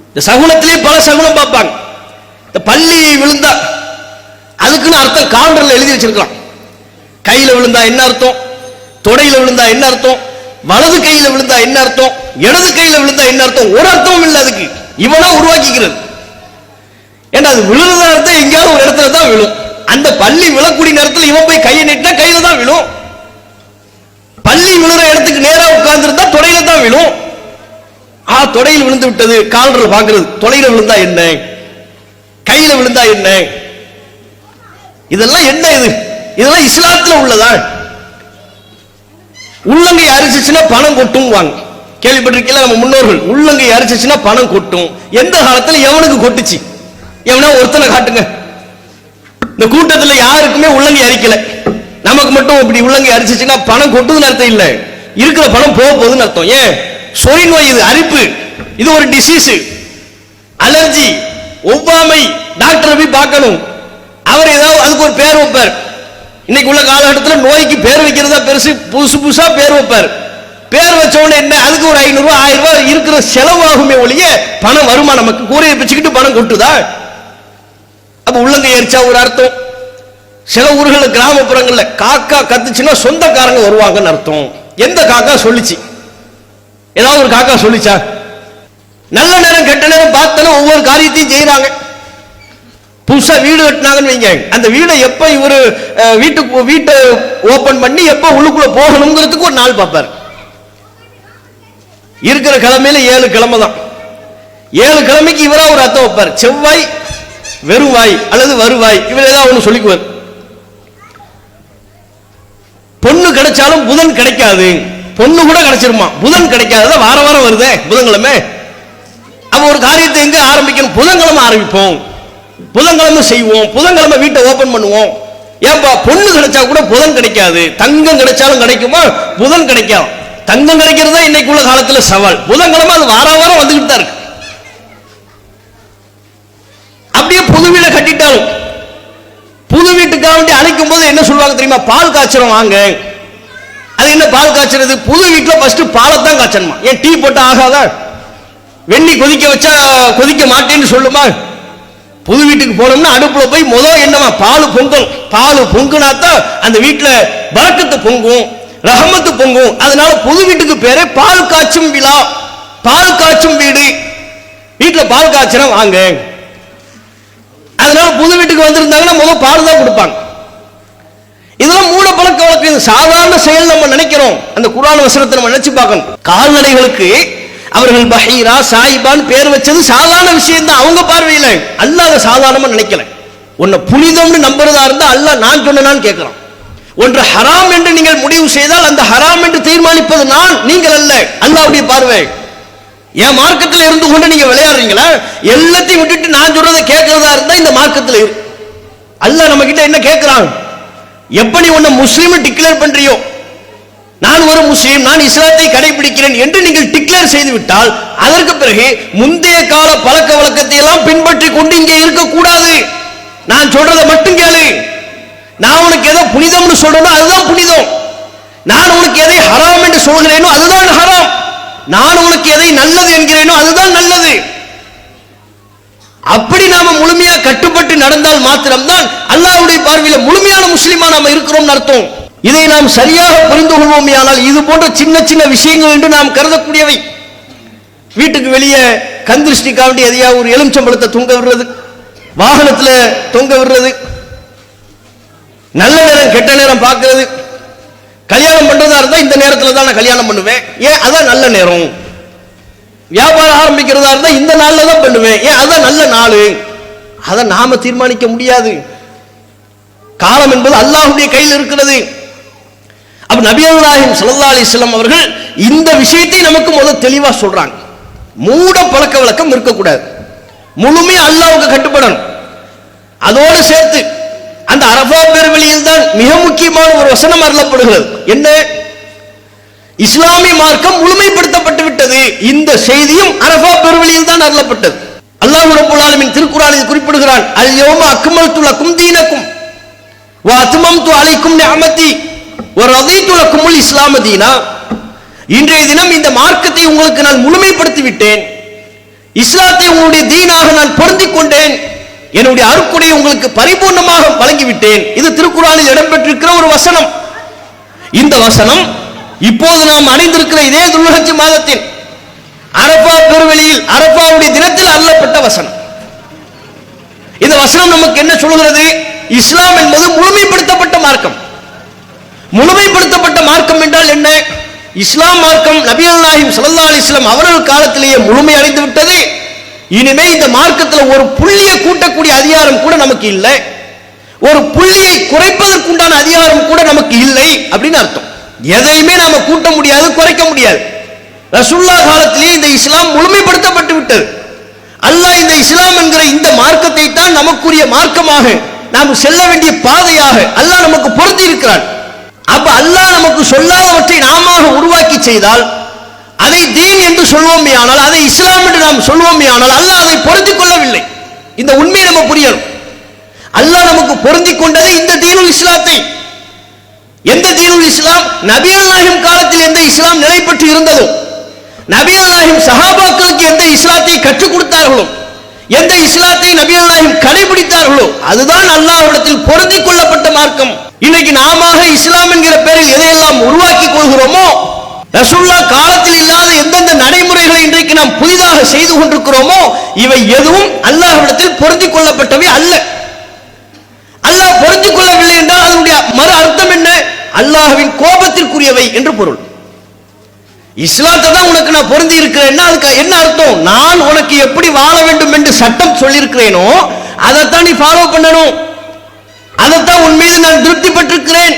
இந்த சகுனத்திலே பல சகுனம் பார்ப்பாங்க. இந்த பள்ளி விழுந்தா அதுக்குன்னு அர்த்தம் காலண்டர்ல எழுதி வச்சிருக்கலாம். கையில விழுந்தா என்ன அர்த்தம், தொடையில விழுந்தா என்ன அர்த்தம், வலது கையில விழுந்தா என்ன அர்த்தம், இடது கையில விழுந்தா என்ன அர்த்தம், ஒரு அர்த்தமும் இல்லை. அதுக்கு இவனா உருவாக்கிக்கிறது. ஏன்னா அது விழுறதா அர்த்தம் எங்கேயாவது ஒரு இடத்துல தான் விழும். அந்த பள்ளி விழக்கூடிய நேரத்தில் இவன் போய் கையை நீட்டினா கையில தான் விழும். பள்ளி விழுற இடத்துக்கு நேரா உட்கார்ந்து இருந்தா தொடையில தான் விழும். தொடையில் விழுந்து விட்டது, காலண்டர்ல பாக்குறது, தொடையில விழுந்தா என்ன, கையில விழுந்தா என்ன, இதெல்லாம் என்ன? இதெல்லாம் இஸ்லாத்துல உள்ளதா? உள்ளங்கை அரிச்சிச்சுன்னா பணம் கொட்டும் வாங்க, கேள்விப்பட்டிருக்கீங்களா? நம்ம முன்னோர்கள் உள்ளங்கை அரிச்சிச்சுன்னா பணம் கொட்டும். எந்த காலத்துல எவனுக்கு கொட்டுச்சு? எவனா ஒருத்தனை காட்டுங்க. இந்த கூட்டத்துல யாருக்குமே உள்ளங்கை அரிக்கல, நமக்கு மட்டும் இப்படி உள்ளங்கை அரிச்சிச்சுன்னா பணம் கொட்டுதுன்னு அர்த்தம் இல்ல, இருக்கிற பணம் போக போகுதுன்னு அர்த்தம். ஏன்? சொறி நோய், இது அரிப்பு, இது ஒரு டிசீஸ், அலர்ஜி, ஒவ்வாமை. டாக்டரை போய் பார்க்கணும், அவர் ஏதாவது அதுக்கு ஒரு பேர் வைப்பார். இன்னைக்கு உள்ள காலகட்டத்தில் நோய்க்கு பேர் வைக்கிறதா பெருசு, புதுசு புதுசா பேர் வைப்பார். பேர் வச்ச உடனே என்ன, அதுக்கு ஒரு 500 ரூபாய் 1000 ரூபாய் இருக்கிற செலவாகுமே ஒழிய பணம் வருமா? நமக்கு கூரையை பிச்சுக்கிட்டு பணம் கொட்டுதா? அப்ப உள்ளங்கை எரிச்சா ஒரு அர்த்தம். சில ஊர்கள் கிராமப்புறங்கள்ல காக்கா கத்துச்சுன்னா சொந்தக்காரங்க வருவாங்கன்னு அர்த்தம். எந்த காக்கா சொல்லிச்சு? ஏதாவது ஒரு காக்கா சொல்லிச்சா? நல்ல நேரம் கெட்ட நேரம் பார்த்தனா ஒவ்வொரு காரியத்தையும் செய்யறாங்க. புதுசா வீடு கட்டினாங்கன்னு வைங்க, அந்த வீடை எப்ப இவரு வீட்டை ஓபன் பண்ணி எப்ப உள்ளுக்குள்ள போகணுங்கிறதுக்கு ஒரு நாள் பார்ப்பாரு. இருக்கிற கிழமையில 7 கிழமை தான். 7 கிழமைக்கு இவரா ஒரு அர்த்தம் வைப்பார். செவ்வாய் வெறுவாய் அல்லது வருவாய், இவர் ஏதாவது ஒண்ணு சொல்லிக்குவார். பொண்ணு கிடைச்சாலும் புதன் கிடைக்காது, பொண்ணு கூட கிடைச்சிருமா, புதன் கிடைக்காத வார வாரம் வருதே புதன்கிழமை. அப்ப ஒரு காரியத்தை எங்க ஆரம்பிக்கணும்? புதன்கிழமை ஆரம்பிப்போம், புதன்கிழமை செய்வோம், புதன்கிழமை வீட்டை ஓபன் பண்ணுவோம். ஏன்பா பொண்ணு கிடைச்சா கூட புதன் கிடைக்காது, தங்கம் கிடைச்சாலும் கிடைக்குமா? புதன் கிடைக்காது. தங்கம் கிடைக்கிறதா இன்னைக்கு உள்ள காலத்துல சவால். புதன்கிழமை அது வார வாரம் வந்துகிட்டு தான் இருக்கு. அப்படியே புது வீடை கட்டிட்டாலும் புது வீட்டுக்காக வேண்டி அழைக்கும் போது என்ன சொல்லுவாங்க தெரியுமா? பால் காய்ச்சறோம் வாங்க. அது என்ன பால் காய்ச்சறது? புது வீட்டுல ஃபர்ஸ்ட் பாலைத்தான் காய்ச்சணுமா? ஏன் டீ போட்டா ஆகாதா? வெண்ணி கொதிக்க வச்சா கொதிக்க மாட்டேன்னு சொல்லுமா? புது வீட்டுக்கு போனோம்னா அடுப்புல போய் முதல் என்னமா பால் பொங்கல், பால் பொங்குனாத்தான் அந்த வீட்டுல பரக்கத்து பொங்கும், ரஹமத்து பொங்கும். அதனால புது வீட்டுக்கு பேரே பால் காய்ச்சும் விழா, பால் காய்ச்சும் வீடு. வீட்டுல பால் காய்ச்சறோம் வாங்க. அதனால புது வீட்டுக்கு வந்திருந்தாங்கன்னா முதல் பால் தான் கொடுப்பாங்க. இதெல்லாம் மூட பழக்க வழக்கம், சாதாரண செயல் நம்ம நினைக்கிறோம். அந்த குர்ஆன் வசனத்தை நம்ம நினைச்சு பார்க்கணும். கால்நடைகளுக்கு அவர்கள் பஹீரா சாயிபான் பேர் வச்சது சாதாரண விஷயம் தான் அவங்க பார்வையில. அல்லாஹ் அதை சாதாரணமா நினைக்கல. உன்னை புனிதம்னு நம்புறதா இருந்தா அல்லாஹ் நான் சொன்னேன்னு கேட்கிறான். ஒன்று ஹராம் என்று நீங்கள் முடிவு செய்தால் அந்த ஹராம் என்று தீர்மானிப்பது நான், நீங்கள் அல்ல. அல்லாஹ்வுடைய பார்வை. என் மார்க்கத்தில் இருந்து கொண்டு நீங்க விளையாடுறீங்களா? எல்லாத்தையும் விட்டுட்டு நான் சொல்றதை கேட்கறதா இருந்தா இந்த மார்க்கத்தில் இரு. அல்லாஹ் நம்ம கிட்ட என்ன கேட்கிறான்? எப்படி உன்னை முஸ்லீம் டிக்ளேர் பண்றியோ, நான் ஒரு முஸ்லீம், நான் இஸ்லாத்தை கடைபிடிக்கிறேன் என்று நீங்கள் டிக்ளேர் செய்து விட்டால் அதற்கு பிறகு முந்தைய கால பழக்க வழக்கத்தை எல்லாம் பின்பற்றி கொண்டு இங்கே இருக்கக்கூடாது. நான் சொல்றதை மட்டும் கேளு. நான் உனக்கு எதை புனிதம்னு சொல்றேனோ அதுதான் புனிதம். நான் உனக்கு எதை ஹராம் என்று சொல்கிறேனோ அதுதான் ஹராம். நான் உனக்கு எதை நல்லது என்கிறேனோ அதுதான் நல்லது. அப்படி நாம முழுமையா கட்டுப்பட்டு நடந்தால் மாத்திரம்தான் அல்லாஹ்வுடைய பார்வையில முழுமையான முஸ்லிமா நாம இருக்கிறோம் அர்த்தம். இதை நாம் சரியாக புரிந்து கொள்வோமே ஆனால் இது போன்ற சின்ன சின்ன விஷயங்கள் என்று நாம் கருதக்கூடியவை. வீட்டுக்கு வெளியே கந்திருஷ்டிக்காண்டி எதையா ஒரு எலுமிச்சம்பழத்தை தொங்க விடுறது, வாகனத்தில் தொங்க விடுறது, நல்ல நேரம் கெட்ட நேரம் பார்க்கிறது. கல்யாணம் பண்றதா இருந்தா இந்த நேரத்தில் தான் நான் கல்யாணம் பண்ணுவேன், ஏன் அதான் நல்ல நேரம். வியாபாரம் ஆரம்பிக்கிறதா இருந்தா இந்த நாள்ல தான் பண்ணுவேன், ஏன் அதான் நல்ல நாள். அதை நாம தீர்மானிக்க முடியாது. காலம் என்பது அல்லாஹ்வுடைய கையில் இருக்கிறது. அப்ப நபிகள் நாயகம் ஸல்லல்லாஹு அலைஹி வஸல்லம் அவர்கள் இந்த விஷயத்தை நமக்கு முதல் தெளிவா சொல்றாங்க. மூட பழக்க வழக்கம் இருக்கக்கூடாது, முழுமையா அல்லாஹ்வுக்கு கட்டுப்படணும். அதோடு சேர்த்து அந்த அரஃபா பெருவெளியில் தான் மிக முக்கியமான ஒரு வசனம் அருளப்படுகிறது. என்ன? இஸ்லாமிய மார்க்கம் முழுமைப்படுத்தப்பட்டு விட்டது. இந்த செய்தியும் அரஃபா பெருவெளியில் தான் அருளப்பட்டது. அல்லாஹ் ரப்பல் ஆலமீன் திருக்குர்ஆனில் குறிப்பிடுகிறான், அல் யௌம அக்மல்து லக்கும் தீனக்கும் வ அத்மம்து அலைக்கும் நிஅமதி வ ரதீது லக்குமுல் இஸ்லாம தீனா. இன்றைய தினம் இந்த மார்க்கத்தை உங்களுக்கு நான் முழுமைப்படுத்தி விட்டேன், இஸ்லாத்தை உங்களுடைய தீனாக நான் பொருந்திக் கொண்டேன், என்னுடைய அருட்கொடை உங்களுக்கு பரிபூர்ணமாக வழங்கிவிட்டேன். இது திருக்குர்ஆனில் இடம்பெற்றிருக்கிற ஒரு வசனம். இந்த வசனம் இப்போது நாம் அணிந்திருக்கிற இதே துல்ஹஜ் மாதத்தின் அரஃபா பெருவெளியில் அரஃபாவுடைய தினத்தில் அருளப்பட்ட வசனம். இந்த வசனம் நமக்கு என்ன சொல்கிறது? இஸ்லாம் என்பது முழுமைப்படுத்தப்பட்ட மார்க்கம். முழுமைப்படுத்தப்பட்ட மார்க்கம் என்றால் என்ன? இஸ்லாம் மார்க்கம் நபிகள் நாயகம் ஸல்லல்லாஹு அலைஹி வஸல்லம் அவர்கள் காலத்திலேயே முழுமை அடைந்து விட்டது. இனிமே இந்த மார்க்கத்தில் ஒரு புள்ளியை கூட்டக்கூடிய அதிகாரம் கூட நமக்கு இல்லை, ஒரு புள்ளியை குறைப்பதற்குண்டான அதிகாரம் கூட நமக்கு இல்லை அப்படின்னு அர்த்தம். எதையுமே நாம கூட்ட முடியாது, குறைக்க முடியாது. ரசூலுல்லாஹ் காலத்திலேயே இந்த இஸ்லாம் முழுமைப்படுத்தப்பட்டு விட்டது. அல்லாஹ் இந்த இஸ்லாம் என்கிற இந்த மார்க்கத்தை தான் நமக்குரிய மார்க்கமாக, நாம் செல்ல வேண்டிய பாதையாக அல்லாஹ் நமக்கு பொருத்தி இருக்கிறான். அப்ப அல்லாஹ் நமக்கு சொல்லாதவற்றை நாம உருவாக்கி செய்தால் அதை தீன் என்று சொல்வோமே ஆனால், அதை இஸ்லாம் என்று நாம் சொல்வோமே ஆனால், அல்லாஹ் அதை பொருந்திக் கொள்ளவில்லை. இந்த உண்மையை நம்ம புரியணும். அல்லாஹ் நமக்கு பொருந்திக் கொண்டது இந்த தீனுல் இஸ்லாத்தை. எந்த தீனுல் இஸ்லாம்? நபிகள் நாயகம் காலத்தில் எந்த இஸ்லாம் நிலை பெற்று இருந்ததோ, நபிகள் நாயகம் சஹாபாக்களுக்கு எந்த இஸ்லாத்தை கற்றுக் கொடுத்தார்களோ, எந்த இஸ்லாத்தை நபிகள் நாயகம் கடைபிடித்தார்களோ அதுதான் அல்லாஹ்விடத்தில் பொருந்திக் கொள்ளப்பட்ட மார்க்கம். இன்னைக்கு நாம இஸ்லாம் என்கிற பெயரில் எதையெல்லாம் உருவாக்கி கொள்கிறோமோ, ரசூலுல்லாஹ் காலத்தில் இல்லாத எந்தெந்த நடைமுறைகளை இன்றைக்கு நாம் புதிதாக செய்து கொண்டிருக்கிறோமோ, இவை எதுவும் அல்லாஹ்விடத்தில் பொருந்திக் கொள்ளப்பட்டவை அல்ல. அல்லாஹ் பொருந்திக் கொள்ளவில்லை என்றால் அதனுடைய மறு அர்த்தம் என்ன? அல்லாஹ்வின் கோபத்திற்குரியவை என்று பொருள். இஸ்லாத்தை தான் உனக்கு நான் பொருந்தி இருக்கிறேன்னா அதுக்கு என்ன அர்த்தம்? நான் உனக்கு எப்படி வாழ வேண்டும் என்று சட்டம் சொல்லியிருக்கிறேனோ அதைத்தான் நீ ஃபாலோ பண்ணணும், அதைத்தான் உன் மீது நான் திருப்தி பெற்றிருக்கிறேன்.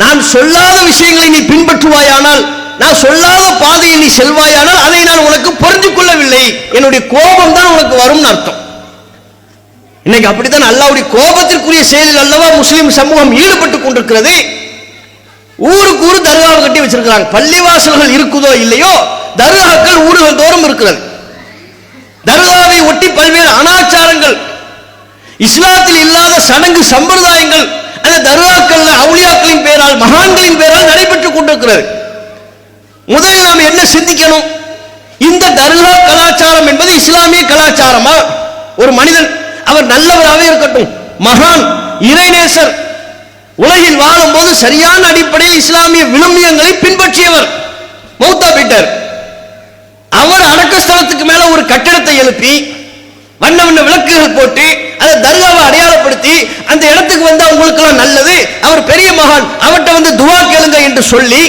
நான் சொல்லாத விஷயங்களை நீ பின்பற்றுவாயானால், நான் சொல்லாத பாதையை நீ செல்வாயானால் அதை நான் உனக்கு பொருந்திக் கொள்ளவில்லை, என்னுடைய கோபம் தான் உனக்கு வரும்னு அர்த்தம். இன்னைக்கு அப்படித்தான் அல்லாஹ்வுடைய கோபத்திற்குரிய செயலில் அல்லவா முஸ்லிம் சமூகம் ஈடுபட்டுக் கொண்டிருக்கிறது. ஊருக்கு ஊரு தர்காவை கட்டி வச்சிருக்கிறாங்க. பள்ளிவாசல்கள் இருக்குதோ இல்லையோ, தர்காக்கள் ஊர்கள் தோறும் இருக்கிறது. தர்காவை ஒட்டி பல்வேறு அனாச்சாரங்கள், இஸ்லாத்தில் இல்லாத சடங்கு சம்பிரதாயங்கள் அந்த தர்காக்கள் அவுலியாக்களின் பெயரால், மகான்களின் பெயரால் நடைபெற்றுக் கொண்டிருக்கிறது. முதலில் நாம் என்ன சிந்திக்கணும்? இந்த தர்கா கலாச்சாரம் என்பது இஸ்லாமிய கலாச்சாரமா? ஒரு மனிதன் அவர் நல்லவராக இருக்கட்டும், மகான், இறைநேசர், உலகில் வாழும் போது சரியான அடிப்படையில் இஸ்லாமிய விழுமியங்களை பின்பற்றியவர், மௌத்தா போயிட்டார். அவர் அடக்க ஸ்தலத்துக்கு மேல ஒரு கட்டிடத்தை எழுப்பி வண்ண வண்ண விளக்குகள் போட்டு அதை தர்காவை அடையாளப்படுத்தி அந்த இடத்துக்கு வந்தா உங்களுக்கு எல்லாம் நல்லது, அவர் பெரிய மகான், அவர்கிட்ட வந்து துவா கேளுங்க என்று சொல்லி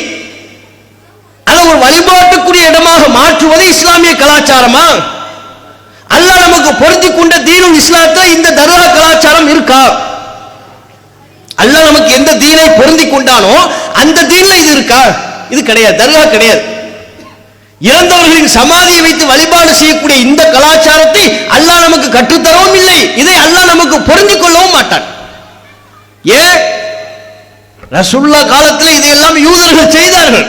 அதை ஒரு வழிபாட்டுக்குரிய இடமாக மாற்றுவது இஸ்லாமிய கலாச்சாரமா? அல்லாஹ் நமக்கு பொருந்திக் கொண்ட தீனுல் இஸ்லாத்தில் இந்த தர்கா கலாச்சாரம் இருக்கா? அல்லாஹ் நமக்கு எந்த தீனை பொருந்திக் கொண்டானோ அந்த தீன்ல இது இருக்கா? இது கிடையாது, தர்கா கிடையாது. இறந்தவர்களின் சமாதியை வைத்து வழிபாடு செய்யக்கூடிய இந்த கலாச்சாரத்தை அல்லாஹ் நமக்கு கற்றுத்தரவும் இல்லை, இதை அல்லாஹ் நமக்கு பொருந்திக் கொள்ளவும் மாட்டான். ஏன்? ரசூலுல்லாஹ் காலத்தில் இதையெல்லாம் யூதர்கள் செய்தார்கள்,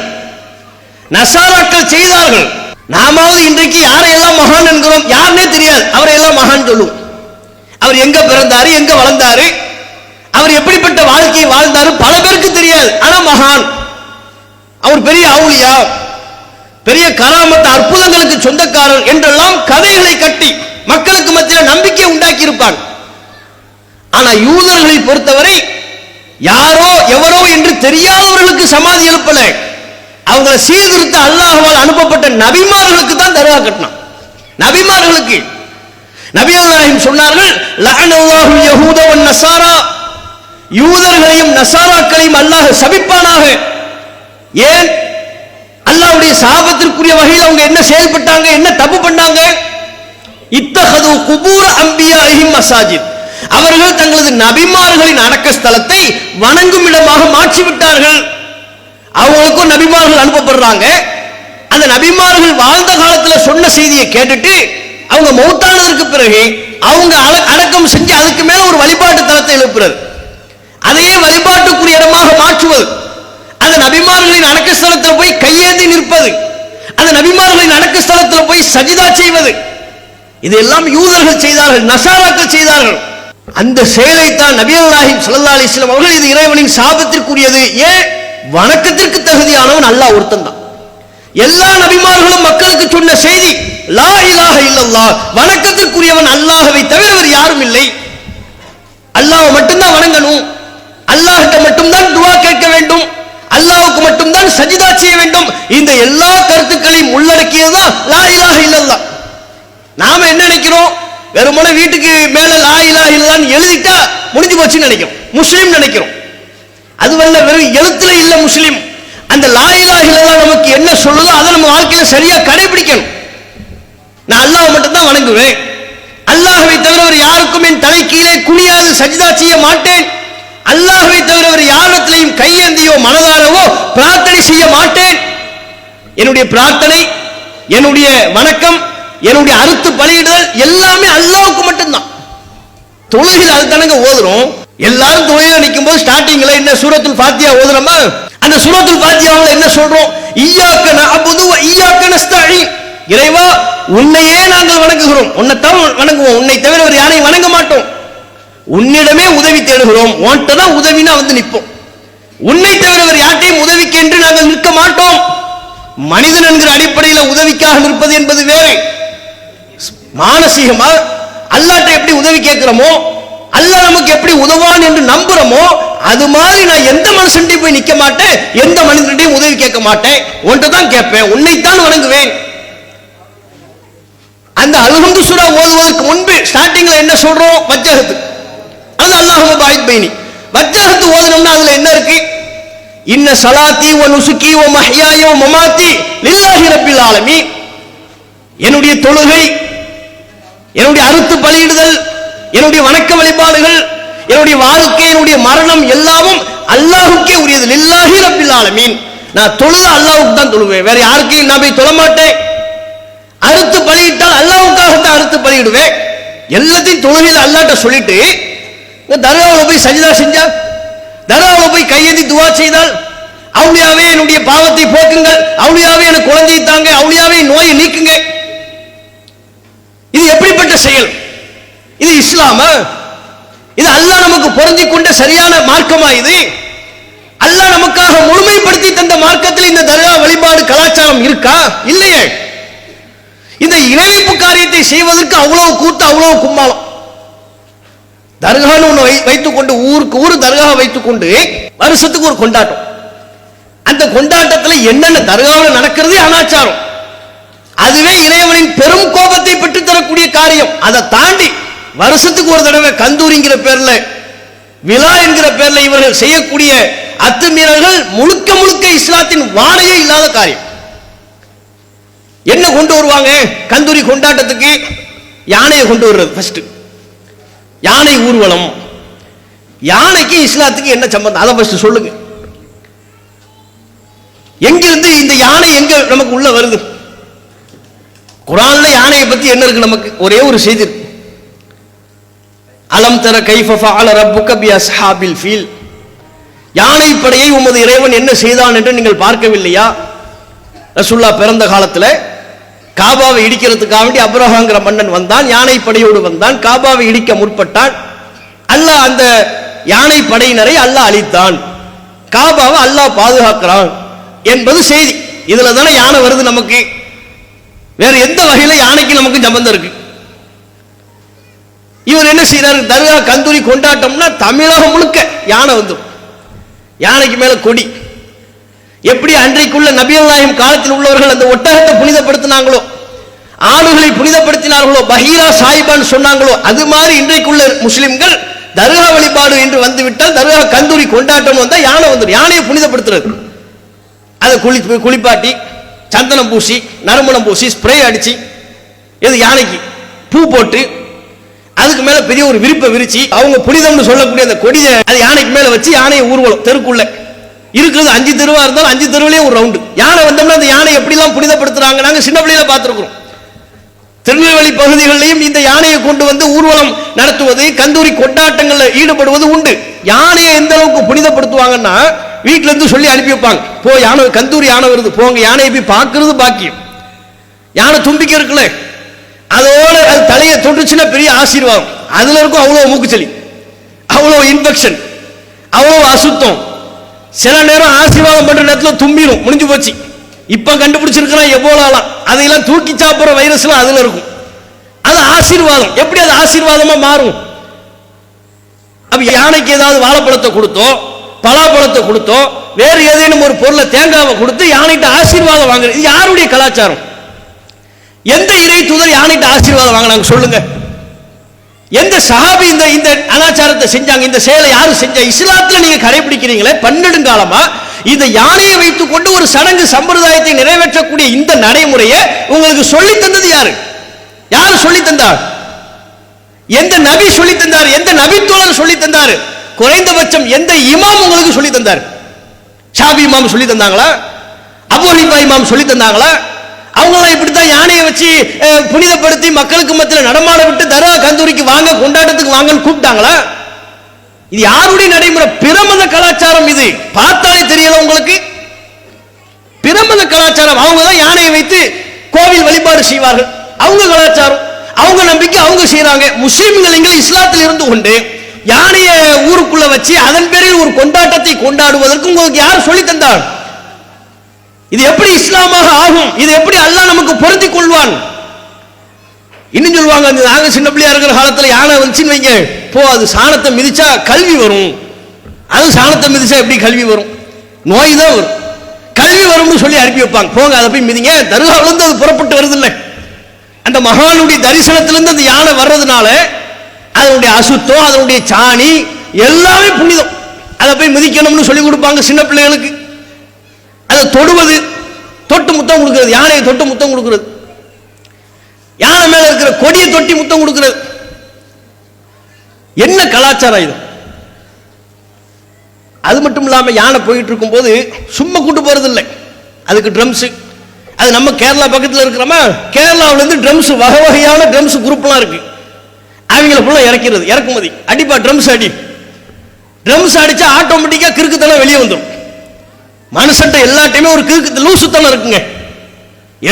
நசாராக்கள் செய்தார்கள். நாமாவது இன்றைக்கு யாரையெல்லாம் மகான் என்கிறோம்? யாருன்னே தெரியாது, அவரையெல்லாம் மகான் சொல்லுவோம். அவர் எங்க பிறந்தாரு, எங்க வளர்ந்தாரு, அவர் எப்படிப்பட்ட வாழ்க்கையை வாழ்ந்தாரு பல பேருக்கு தெரியாது. ஆனா மகான், அவர் பெரிய அவுலியா, பெரிய கராமத் அற்புதங்களுக்கு சொந்தக்காரர் என்றெல்லாம் கதைகளை கட்டி மக்களுக்கு மத்தியில் நம்பிக்கை உண்டாக்கி இருப்பாங்க. ஆனா யூதர்களை பொறுத்தவரை யாரோ எவரோ என்று தெரியாதவர்களுக்கு சமாதி எழுப்பல, அவங்களை சீர்திருத்த அல்லாஹ்வால் அனுப்பப்பட்ட நபிமார்களுக்கு தான் தர்கா கட்டினான். நபிமார்களுக்கு. நபிகள் நாயகம் சொன்னார்கள், லஅனல்லாஹுல் யஹூத வன் நஸாரா, யூதர்களையும் நஸாராக்களையும் அல்லாஹ் சபிப்பானாக. ஏன்? அல்லாஹ்வுடைய சாபத்திற்குரிய வகையில் அவங்க என்ன செயல்பட்டாங்க, என்ன தப்பு பண்ணாங்க? இத்தஹது குபூர் அன்பியாஹிம் மசாஜித், அவர்கள் தங்களது நபிமார்களின் அடக்க ஸ்தலத்தை வணங்கும் இடமாக மாற்றி விட்டார்கள். அவங்களுக்கும் நபிமார்கள் அனுப்பப்படுறாங்க. அந்த நபிமார்கள் வாழ்ந்த காலத்தில் சொன்ன செய்தியை கேட்டுட்டு அவங்க மௌத்தானதற்கு பிறகு அவங்க அடக்கம் செஞ்சு அதுக்கு மேல ஒரு வழிபாட்டு தலத்தை எழுப்புறது, அதையே வழிபாட்டுக்குரிய இடமாக மாற்றுவது, அந்த நபிமார்களின் அடக்க ஸ்தலத்தில் போய் கையேந்தி நிற்பது, அந்த நபிமார்களின் அடக்க ஸ்தலத்தில் போய் சஜிதா செய்வது, இதெல்லாம் யூதர்கள் செய்தார்கள், நசாராக்கள் செய்தார்கள். அந்த செயலைத்தான் நபிகள் நாயகம் ஸல்லல்லாஹு அலைஹி வஸல்லம் அவர்கள் இது இறைவனின் சாபத்திற்குரியது. ஏன்? வணக்கத்திற்கு தகுதியானவன் அல்லாஹ் ஒருத்தன் தான். எல்லா நபிமார்களும் மக்களுக்கு சொன்ன செய்தி லா இலாஹ இல்லல்லாஹ், வணக்கத்திற்குரியவன் அல்லாஹ்வை தவிர வேறு யாரும் இல்லை, அல்லாஹ்வை மட்டும்தான் வணங்கணும், அல்லாஹ்கிட்ட மட்டும்தான் துஆ கேட்க வேண்டும், அல்லாஹ்வுக்கு மட்டும்தான் சஜிதா செய்ய வேண்டும். இந்த எல்லா கருத்துக்களையும் உள்ளடக்கியதுதான் லா இலாஹ இல்லல்லாஹ். நாம என்ன நினைக்கிறோம்? வெறுமனே வீட்டுக்கு மேல லா இலாஹ இல்லல்லாஹ்னு எழுதிட்டா முடிஞ்சு போச்சுன்னு நினைக்கிறோம், முஸ்லிம் நினைக்கிறோம். அதுவல்ல, வெறும் எழுத்துல இல்ல முஸ்லிம். அந்த லா இலாஹ இல்லல்லாஹ் நமக்கு என்ன சொல்லுதோ அதை நம்ம வாழ்க்கையில சரியா கடைபிடிக்கணும். நான் அல்லாஹ்வை மட்டும் தான் வணங்குவேன், அல்லாஹ்வை தவிர வேறு யாருக்கும் என் தலை கீழே குனியாது சஜிதா செய்ய மாட்டேன், அல்லாஹ்வை தவிர வேறு யாரிடத்திலையும் கையேந்தியோ மனதாரவோ பிரார்த்தனை செய்ய மாட்டேன். என்னுடைய பிரார்த்தனை, என்னுடைய வணக்கம், என்னுடைய அறுத்து பலியிடுதல் எல்லாமே அல்லாஹ்வுக்கு மட்டும்தான். தொழுகையில் அது தானங்க ஓதுறோம். எல்லாரும் தொழுகையில் நிற்கும் போது ஸ்டார்டிங்ல என்ன சூரத்துல் ஃபாத்திஹா ஓதுறோமா, அந்த சூரத்துல் ஃபாத்திஹாவுல என்ன சொல்றோம்? இய்யாக நஅபுது வ இய்யாக நஸ்தஈன், இறைவா உன்னையே நாங்கள் வணங்குகிறோம், உன்னைத்தான் வணங்குவோம், உன்னை தவிர வேறு யாரையும் வணங்க மாட்டோம், உன்னிடமே உதவி தேடுகிறோம், உன்கிட்ட தான் உதவினா வந்து நிற்போம், உன்னை தவிர வேறு யார்ட்டையும் உதவிக்கு என்று நாங்கள் நிற்க மாட்டோம். மனிதன் என்கிற அடிப்படையில் உதவிக்காக நிற்பது என்பது வேறு. மானசீகமா அல்லாஹ்ட்ட எப்படி உதவி கேட்கிறோமோ, அல்லாஹ் நமக்கு எப்படி உதவான் என்று நம்புறோமோ, அது மாதிரி நான் எந்த மனுஷன்டையும் போய் நிக்க மாட்டேன், எந்த மனிதன்டையும் உதவி கேட்க மாட்டேன், உன்கிட்ட தான் கேட்பேன், உன்னைத்தான் வணங்குவேன். அந்த அல்ஹம்து சூரா ஓதுவதற்கு முன்பு ஸ்டார்டிங்ல என்ன சொல்றோம்? வஜ்ஜஹத், அது அல்லாஹும்ம பாயித் பைனி. வஜ்ஜஹத் ஓதுனோம்னா அதுல என்ன இருக்கு? இன்ன ஸலாத்தி வ நுசுகி வ மஹ்யாய வ மமாத்தி லில்லாஹி ரப்பில் ஆலமீன், என்னுடைய தொழுகை, என்னுடைய அறுத்து பலியிடுதல், என்னுடைய வணக்க வழிபாடுகள், என்னுடைய வாழ்க்கை, என்னுடைய மரணம் எல்லாமும் அல்லாஹ்வுக்கே உரியது. லில்லாஹி ரப்பில் ஆலமீன். நான் தொழுது அல்லாஹ்வுக்கு தான் தொழுவேன், வேற யாருக்கும் நான் போய் தொழ மாட்டேன். அறுத்து பலியிட்டால் அல்லாஹ்வுக்காக தான் அறுத்து பலியிடுவேன். எல்லாத்தையும் தொழுகையில் அல்லாஹ்ட்ட சொல்லிட்டு தர்காவில் போய் சஜிதா செஞ்சா, தர்காவில் போய் கையேந்தி துஆ செய்தால், அவுலியாவே என்னுடைய பாவத்தை போக்குங்கள், அவுலியாவே எனக்கு குழந்தையை தாங்க, அவுலியாவே நோயை நீக்குங்க, இது எப்படிப்பட்ட செயல்? இது இஸ்லாமா? இது அல்லாஹ் நமக்கு பொருந்தி கொண்ட சரியான மார்க்கமா? இது அல்லாஹ் நமக்காக முழுமைப்படுத்தி தந்த மார்க்கத்தில் இந்த தர்கா வழிபாடு கலாச்சாரம் இருக்கா? இல்லையே. இந்த இணைப்பு காரியத்தை செய்வதற்கு அவ்வளவு கூத்து, அவ்வளவு கும்மாளம். தர்கான்னு ஒன்று வைத்துக் கொண்டு, ஊருக்கு ஊர் தர்கா வைத்துக் கொண்டு வருஷத்துக்கு ஒரு கொண்டாட்டம். அந்த கொண்டாட்டத்தில் என்னென்ன தர்காவில் நடக்கிறதே அனாச்சாரம். அதுவே இறைவனின் பெரும் கோபத்தை பெற்றுத்தரக்கூடிய காரியம். அதை தாண்டி வருஷத்துக்கு ஒரு தடவை கந்தூரிங்கிற பேர்ல, விழா என்கிற பேர்ல இவர்கள் செய்யக்கூடிய அத்துமீறல்கள் முழுக்க முழுக்க இஸ்லாத்தின் வாடையே இல்லாத காரியம். என்ன கொண்டு வருவாங்க கந்தூரி கொண்டாட்டத்துக்கு? யானையை கொண்டு வர்றது ஃபர்ஸ்ட். யானை ஊர்வலம். யானைக்கு இஸ்லாத்துக்கு என்ன சம்பந்தம்? அதை ஃபர்ஸ்ட் சொல்லுங்க. எங்கிருந்து இந்த யானை எங்க நமக்கு உள்ள வருது? குர்ஆன்ல யானையை பத்தி என்ன இருக்கு? நமக்கு ஒரே ஒரு செய்தி இருக்கு. அலம் தர கைஃப ஃபஅல ரப்புக பி அஸ்ஹாபில் ஃபீல், யானை படையை உமது இறைவன் என்ன செய்தான் என்று நீங்கள் பார்க்கவில்லையா? ரசூலுல்லாஹ் பிறந்த காலத்துல காபாவை இடிக்கிறதுக்காக வேண்டி அப்ரஹாங்கிற மன்னன் வந்தான், யானை படையோடு வந்தான், காபாவை இடிக்க முற்பட்டான். அல்லாஹ் அந்த யானை படையினரை அல்லாஹ் அழித்தான், காபாவை அல்லாஹ் பாதுகாக்கிறான் என்பது செய்தி. இதுல தானே யானை வருது நமக்கு. வேற எந்த வகையில யானைக்கு நமக்கு சம்பந்தம் இருக்கு? இவர் என்ன செய்யறாரு? தர்கா கந்தூரி கொண்டாட்டம்னா தமிழகம் முழுக்க யானை வந்துடும். யானைக்கு மேல கொடி. எப்படி அன்றைக்குள்ள நபிகள் நாயகம் காலத்தில் உள்ளவர்கள் அந்த ஒட்டகத்தை புனிதப்படுத்தினாங்களோ, ஆடுகளை புனிதப்படுத்தினார்களோ, பஹீரா சாஹிபான்னு சொன்னாங்களோ, அது மாதிரி இன்றைக்குள்ள முஸ்லிம்கள் தர்கா வழிபாடு என்று வந்துவிட்டால் தர்கா கந்தூரி கொண்டாட்டம் வந்தா யானை வந்துடும். யானையை புனிதப்படுத்துறது, அதை குளிப்பாட்டி சந்தனம் பூசி நறுமணம் பூசி ஸ்ப்ரே அடிச்சு எது யானைக்கு பூ போட்டு அதுக்கு மேல பெரிய ஒரு விரிப்பை விரிச்சு அவங்க புனிதம்னு சொல்லக்கூடிய அந்த கொடியை அது யானைக்கு மேல வச்சு யானையை ஊர்வலம் தெருக்குள்ள இருக்கிறது 5 தெருவா இருந்தாலும் 5 தெருவிலேயே ஒரு ரவுண்டு யானை வந்தோம்னா அந்த யானை எப்படிலாம் புனிதப்படுத்துறாங்க நாங்க சின்ன பிள்ளையில பார்த்துருக்கிறோம். திருநெல்வேலி பகுதிகளிலையும் இந்த யானையை கொண்டு வந்து ஊர்வலம் நடத்துவது கந்தூரி கொண்டாட்டங்களில் ஈடுபடுவது உண்டு. யானையை எந்த அளவுக்கு புனிதப்படுத்துவாங்கன்னா வீட்டுல இருந்து சொல்லி அனுப்பி வைப்பாங்க, போ யானை கந்தூரி யானை வருது போங்க, யானையை போய் பார்க்கறது பாக்கியம். யானை தும்பிக்கை இருக்குல்ல அதோட அது தலையை தொட்டுச்சுன்னா பெரிய ஆசீர்வாதம். அதுல இருக்கும் அவ்வளவு மூக்குச்சலி, அவ்வளவு இன்ஃபெக்ஷன், அவ்வளவு அசுத்தம். சில நேரம் ஆசீர்வாதம் பண்ற நேரத்தில் தும்பிடும், முடிஞ்சு போச்சு. இப்ப கண்டுபிடிச்சிருக்கிறான் எபோலாலாம், அதையெல்லாம் தூக்கி சாப்பிடுற வைரஸ்லாம் அதுல இருக்கும். அது ஆசீர்வாதம். எப்படி அது ஆசீர்வாதமா மாறும்? அப்ப யானைக்கு ஏதாவது வாழைப்பழத்தை கொடுத்தோ பலாப்பழத்தை கொடுத்தோ வேறு ஏதேனும் ஒரு பொருளை தேங்காவை கொடுத்து யானைகிட்ட ஆசீர்வாதம் வாங்குறது இது யாருடைய கலாச்சாரம்? எந்த இறை தூதர் யானைகிட்ட ஆசீர்வாதம் வாங்கினாங்க சொல்லுங்க? எந்த சஹாபி இந்த அனாச்சாரத்தை செஞ்சாங்க? இந்த செயலை யாரு செஞ்சா? இஸ்லாத்துல நீங்க கடைபிடிக்கிறீங்களே பன்னெடுங்காலமா இந்த யானையை வைத்துக் கொண்டு ஒரு சடங்கு சம்பிரதாயத்தை நிறைவேற்றக்கூடிய இந்த நடைமுறையை உங்களுக்கு சொல்லி தந்தது யாரு? யாரு சொல்லி தந்தார்? எந்த நபி சொல்லி தந்தார்? எந்த நபித்தோழர் சொல்லி தந்தார்? குறைந்தபட்சம் எந்த இமாம் உங்களுக்கு சொல்லி தந்தார்? ஷாபி இமாம் சொல்லி தந்தாங்களா? அபூ ஹனீஃபா இமாம் சொல்லி தந்தாங்களா? அவங்களாம் இப்படித்தான் யானையை வச்சு புனிதப்படுத்தி மக்களுக்கு மத்தியில் நடமாட விட்டு தர்கா கந்தூரிக்கு வாங்க கொண்டாட்டத்துக்கு வாங்கன்னு கூப்பிட்டாங்களா? இது யாருடைய நடைமுறை? பிரமத கலாச்சாரம். இது பார்த்தாலே தெரியல உங்களுக்கு? பிரமத கலாச்சாரம். அவங்க தான் யானையை வைத்து கோவில் வழிபாடு செய்வார்கள். அவங்க கலாச்சாரம், அவங்க நம்பிக்கை, அவங்க செய்யறாங்க. முஸ்லிம்கள் இங்கே இஸ்லாத்தில் இருந்து கொண்டு யானையை ஊருக்குள்ள வச்சு அதன் பேரில் ஒரு கொண்டாட்டத்தை கொண்டாடுவதற்கு உங்களுக்கு யார் சொல்லி தந்தார்? இது எப்படி இஸ்லாமாக ஆகும்? இது எப்படி அல்லாஹ் நமக்கு பொருத்தி கொள்வான்? இன்னும் சொல்லுவாங்க, நாங்க சின்ன பிள்ளையா இருக்கிற காலத்துல யானை வந்துச்சுன்னு வைங்க, போ அது சாணத்தை மிதிச்சா கல்வி வரும். அது சாணத்தை மிதிச்சா எப்படி கல்வி வரும்? நோய் தான் வரும். கல்வி வரும்னு சொல்லி அனுப்பி வைப்பாங்க, போங்க அதை போய் மிதிங்க. தர்காவிலிருந்து அது புறப்பட்டு வருது இல்லை, அந்த மகானுடைய தரிசனத்திலிருந்து அந்த யானை வர்றதுனால அதனுடைய அசுத்தம் அதனுடைய சாணி எல்லாமே புனிதம். அதை போய் மிதிக்கணும்னு சொல்லி கொடுப்பாங்க சின்ன பிள்ளைகளுக்கு. அதை தொடுவது, தொட்டு முத்தம் கொடுக்கிறது, யானையை தொட்டு முத்தம் கொடுக்கிறது, யானை மேல இருக்கிற கொடியை தொட்டி முத்தம் கொடுக்கிறது. என்ன கலாச்சாரம் இது? அது மட்டும் இல்லாம யானை போயிட்டு இருக்கும் போது சும்மா கூட்டு போறது இல்லை, அதுக்கு ட்ரம்ஸ். அது நம்ம கேரளா பக்கத்தில் இருக்கிறோமா, கேரளாவில இருந்து ட்ரம்ஸ் வகை வகையான ட்ரம்ஸ் குரூப்லாம் இருக்கு. அவங்கள ஃபுல்லா இறக்கிறது, இறக்குமதி. அடிப்பா ட்ரம்ஸ் அடி, ட்ரம்ஸ் அடிச்சா ஆட்டோமேட்டிக்கா கிறுக்குத்தனம் வெளியே வந்துடும். மனுஷன்ட்ட எல்லாத்தையுமே ஒரு கிறுக்கு லூசுத்தனம் இருக்குங்க,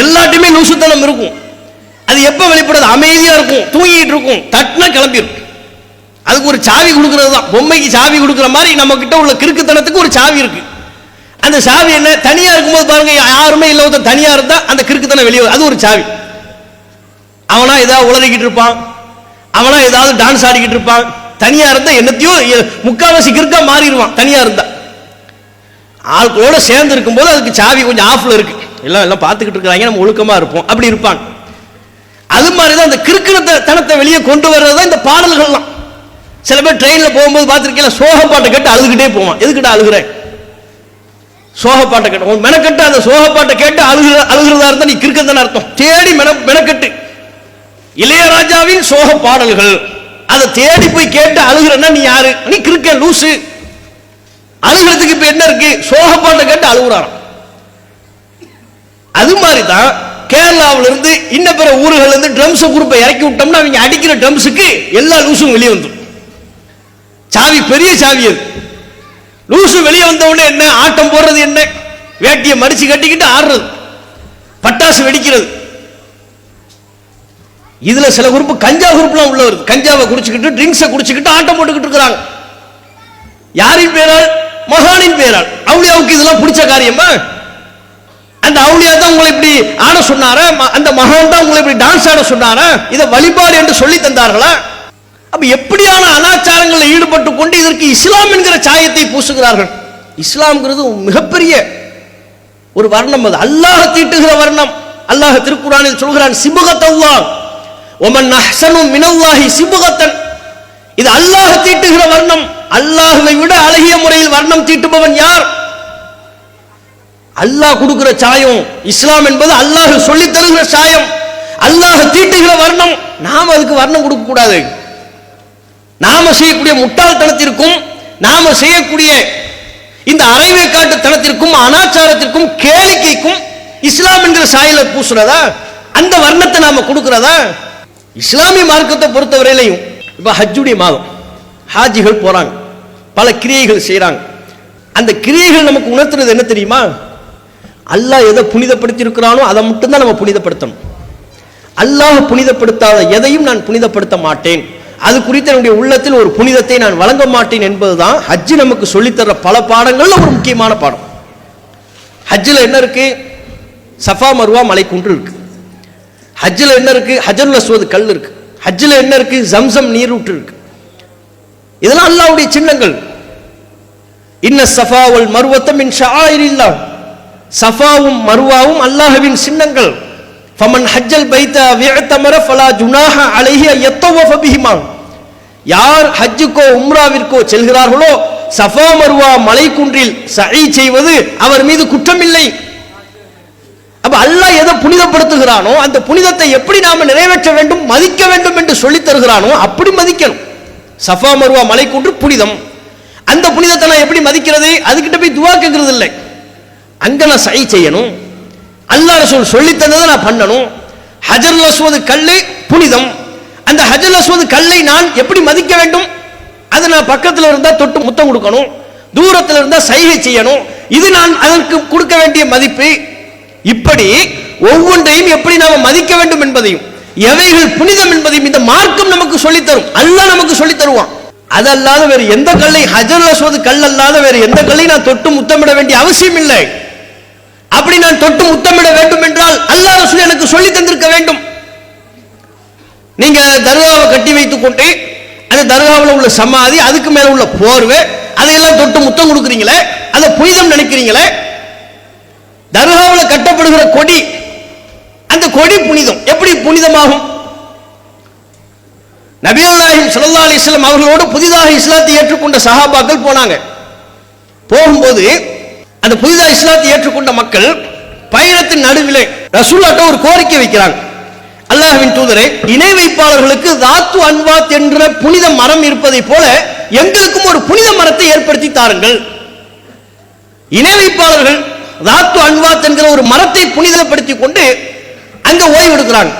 எல்லாத்தையுமே லூசுத்தனம் இருக்கும். அது எப்ப வெளிப்படுது? அமைதியா இருக்கும், தூங்கிட்டு இருக்கும், தட்டினா கிளம்பிடும். அதுக்கு ஒரு சாவி கொடுக்கிறது தான். பொம்மைக்கு சாவி கொடுக்கிற மாதிரி நம்ம கிட்ட உள்ள கிறுக்குத்தனத்துக்கு ஒரு சாவி இருக்கு. அந்த சாவி என்ன? தனியா இருக்கும்போது பாருங்க, யாருமே இல்ல, தனியா இருந்தா அந்த கிறுக்குத்தனம் வெளியே, அது ஒரு சாவி. அவனா ஏதாவது உளறிக்கிட்டு இருப்பான், அவனா ஏதாவது டான்ஸ் ஆடிக்கிட்டு இருப்பான். தனியா இருந்தா என்னத்தையோ முக்காவாசி கிறுக்கா மாறிடுவான் தனியா இருந்தா. ஆட்களோட சேர்ந்து இருக்கும்போது அதுக்கு சாவி கொஞ்சம் ஆஃப்ல இருக்கு, எல்லாம் பார்த்துக்கிட்டு இருக்கிறாங்க, நம்ம ஒழுக்கமா இருப்போம், அப்படி இருப்பாங்க. அது மாதிரிதான் அந்த கிறுக்குத்தனத்தை வெளியே கொண்டு வர்றதுதான் இந்த பாடல்கள்லாம். சில பேர் ட்ரெயின்ல போகும்போது பார்த்திருக்கீங்க, சோக பாட்டை கேட்டு அழுதுகிட்டே போவான். எதுக்கிட்ட அழுகுற? சோக பாட்டை கேட்டு மெனக்கட்டு அந்த சோக பாட்டை கேட்டு அழுகிறதா இருந்தா நீ கிறுக்கத்தன அர்த்தம். தேடி மெனக்கட்டு இளையராஜாவின் சோக பாடல்கள், அதை தேடி போய் கேட்டு அழுகிறன்னா நீ யாரு? நீ கிறுக்க லூசு. அழுகிறதுக்கு இப்ப என்ன இருக்கு? சோக பாட்டை கேட்டு அழுகுறாராம். அது மாதிரிதான் கேரளாவில இருந்து இன்ன பிற ஊர்கள் இருந்து ட்ரம்ஸ் குரூப்பை இறக்கி விட்டோம்னா அவங்க அடிக்கிற ட்ரம்ஸுக்கு எல்லா லூசும் வெளியே வந்துடும். சாவி பெரிய சாவி அது. லூசு வெளியே வந்த உடனே என்ன ஆட்டம் போடுறது, என்ன வேட்டியை மடிச்சு கட்டிக்கிட்டு ஆடுறது, பட்டாசு வெடிக்கிறது. இதுல சில குரூப் கஞ்சா குரூப்லாம் உள்ள வருது. கஞ்சாவை குடிச்சுக்கிட்டு ட்ரிங்க்ஸை குடிச்சுக்கிட்டு ஆட்டம் போட்டுக்கிட்டு இருக்கிறாங்க. யாரின் பேரால்? மகானின் பேரால். அவுளியாவுக்கு இதெல்லாம் பிடிச்ச காரியமா? அந்த அவுளியா தான் உங்களை இப்படி ஆட சொன்னாரா? அந்த மகான் தான் உங்களை இப்படி டான்ஸ் ஆட சொன்னாரா? இதை வழிபாடு என்று சொல்லி தந்தார்களா? அப்ப எப்படியான அனாச்சாரங்களில் ஈடுபட்டு கொண்டு இதற்கு இஸ்லாம் என்கிற சாயத்தை பூசுகிறார்கள். இஸ்லாம்ங்கிறது மிகப்பெரிய ஒரு வர்ணம். அது அல்லாஹ் தீட்டுகிற வர்ணம். அல்லாஹ் திருக்குர்ஆனில் சொல்கிறான், சிபகத்தல்லாஹ் வமன் அஹ்ஸனு மினல்லாஹி சிபகத்தன். இது அல்லாஹ் தீட்டுகிற வர்ணம். அல்லாஹ்வை விட அழகிய முறையில் வர்ணம் தீட்டுபவன் யார்? அல்லாஹ் கொடுக்கிற சாயம். இஸ்லாம் என்பது அல்லாஹ் சொல்லி தருகிற சாயம், அல்லாஹ் தீட்டுகிற வர்ணம். நாம் அதுக்கு வர்ணம் கொடுக்க கூடாது. நாம செய்யக்கூடிய முட்டாள்தனத்திற்கும் நாம செய்யக்கூடிய இந்த அரைவேக்காட்டுத்தனத்திற்கும் அனாச்சாரத்திற்கும் கேளிக்கைக்கும் இஸ்லாம் என்கிற சாயலை பூசுறதா? அந்த வர்ணத்தை நாம கொடுக்கிறதா? இஸ்லாமிய மார்க்கத்தை பொறுத்தவரையிலையும் இப்ப ஹஜ்ஜுடைய மாதம், ஹாஜிகள் போறாங்க, பல கிரியைகள் செய்யறாங்க. அந்த கிரியைகள் நமக்கு உணர்த்துறது என்ன தெரியுமா? அல்லாஹ் எதை புனிதப்படுத்தி இருக்கிறானோ அதை மட்டும்தான் நம்ம புனிதப்படுத்தணும். அல்லாஹ் புனிதப்படுத்தாத எதையும் நான் புனிதப்படுத்த மாட்டேன், அது குறித்து என்னுடைய உள்ளத்தில் ஒரு புனிதத்தை நான் வழங்க மாட்டேன் என்பதுதான் ஹஜ்ஜி நமக்கு சொல்லித்தர பல பாடங்கள்ல ஒரு முக்கியமான பாடம். ஹஜ்ஜில் என்ன இருக்கு? சஃபா மர்வா மலைக்குன்று இருக்கு. ஹஜ்ஜில் என்ன இருக்கு? ஹஜருல் அஸ்வத் கல் இருக்கு. ஹஜ்ஜில் என்ன இருக்கு? ஜம்சம் நீரூற்று இருக்கு. இதெல்லாம் அல்லாஹ்வுடைய சின்னங்கள். இன்ன ஸஃபா வல் மர்வத மின் ஷஆயிரில்லாஹ். சஃபாவும் மர்வாவும் அல்லாஹ்வின் சின்னங்கள். ஃபமன் ஹஜ்ஜல் பைத விஅதமர ஃபலா ஜுனாஹ அலைஹி யத்தவஃப பிஹிமா. யார் ஹஜ்ஜுக்கோ உம்ராவிற்கோ செல்கிறார்களோ சஃபா மர்வா மலைக்குன்றில் சஈ செய்வது அவர் மீது குற்றமில்லை. அப்ப அல்லாஹ் எதை புனிதப்படுத்துகிறானோ அந்த புனிதத்தை எப்படி நாம நிறைவேற்ற வேண்டும், மதிக்க வேண்டும் என்று சொல்லித் தருகிறானோ அப்படி மதிக்கணும். சஃபா மர்வா மலைக்குன்று புனிதம். அந்த புனிதத்தை நான் எப்படி மதிக்கிறது? அதுகிட்ட போய் துவா கேட்கறது இல்லை. அங்க நான் சஈ செய்யணும். அல்லாஹ் ரசூல் சொல்லி தந்ததை நான் பண்ணணும். ஹஜருல் அஸ்வத் கல்லை புனிதம். அந்த ஹஜருல் அஸ்வத் கல்லை நான் எப்படி மதிக்க வேண்டும்? அது நான் பக்கத்தில் இருந்தா தொட்டு முத்தம் கொடுக்கணும், தூரத்தில் இருந்தா சைகை செய்யணும். இது நான் அதற்கு கொடுக்க வேண்டிய மதிப்பு. இப்படி ஒவ்வொன்றையும் எப்படி நாம மதிக்க வேண்டும் என்பதையும் எவைகள் புனிதம் என்பதையும் இந்த மார்க்கம் நமக்கு சொல்லித் தரும். அல்லாஹ் நமக்கு சொல்லித் தருவான். அது அல்லாத வேறு எந்த கல்லை, ஹஜருல் அஸ்வத் கல் அல்லாத வேறு எந்த கல்லை நான் தொட்டு முத்தமிட வேண்டிய அவசியம் இல்லை. அப்படி நான் தொட்டு முத்தமிட வேண்டும் என்றால் அல்லாஹ் ரசூல் எனக்கு சொல்லி தந்திருக்க வேண்டும். நீங்க தர்காவை கட்டி வைத்துக் கொண்டு அந்த தர்காவில் உள்ள சமாதி, அதுக்கு மேல உள்ள போர்வை, அதையெல்லாம் தொட்டு முத்தம் கொடுக்குறீங்களே, அதை புனிதம் நினைக்கிறீங்களே. தர்காவில் கட்டப்படுகிற கொடி, அந்த கொடி புனிதம். எப்படி புனிதமாகும்? நபிகள் நாயகம் ஸல்லல்லாஹு அலைஹி வஸல்லம் அவர்களோடு புதிதாக இஸ்லாத்தை ஏற்றுக்கொண்ட சஹாபாக்கள் போனாங்க. போகும்போது அந்த புதிதாக இஸ்லாத்தை ஏற்றுக்கொண்ட மக்கள் பயணத்தின் நடுவிலே ரசூலுல்லாஹ்ட்ட ஒரு கோரிக்கை வைக்கிறாங்க. அல்லாஹ்வின் தூதரே, இணை வைப்பாளர்களுக்கு தாத்து அன்வாத் என்ற புனித மரம் இருப்பதை போல எங்களுக்கும் ஒரு புனித மரத்தை ஏற்படுத்தி தாருங்கள். இணை வைப்பாளர்கள் தாத்து அன்வாத் என்கிற ஒரு மரத்தை புனிதப்படுத்திக் கொண்டு அங்க ஓய்வெடுக்கிறாங்க.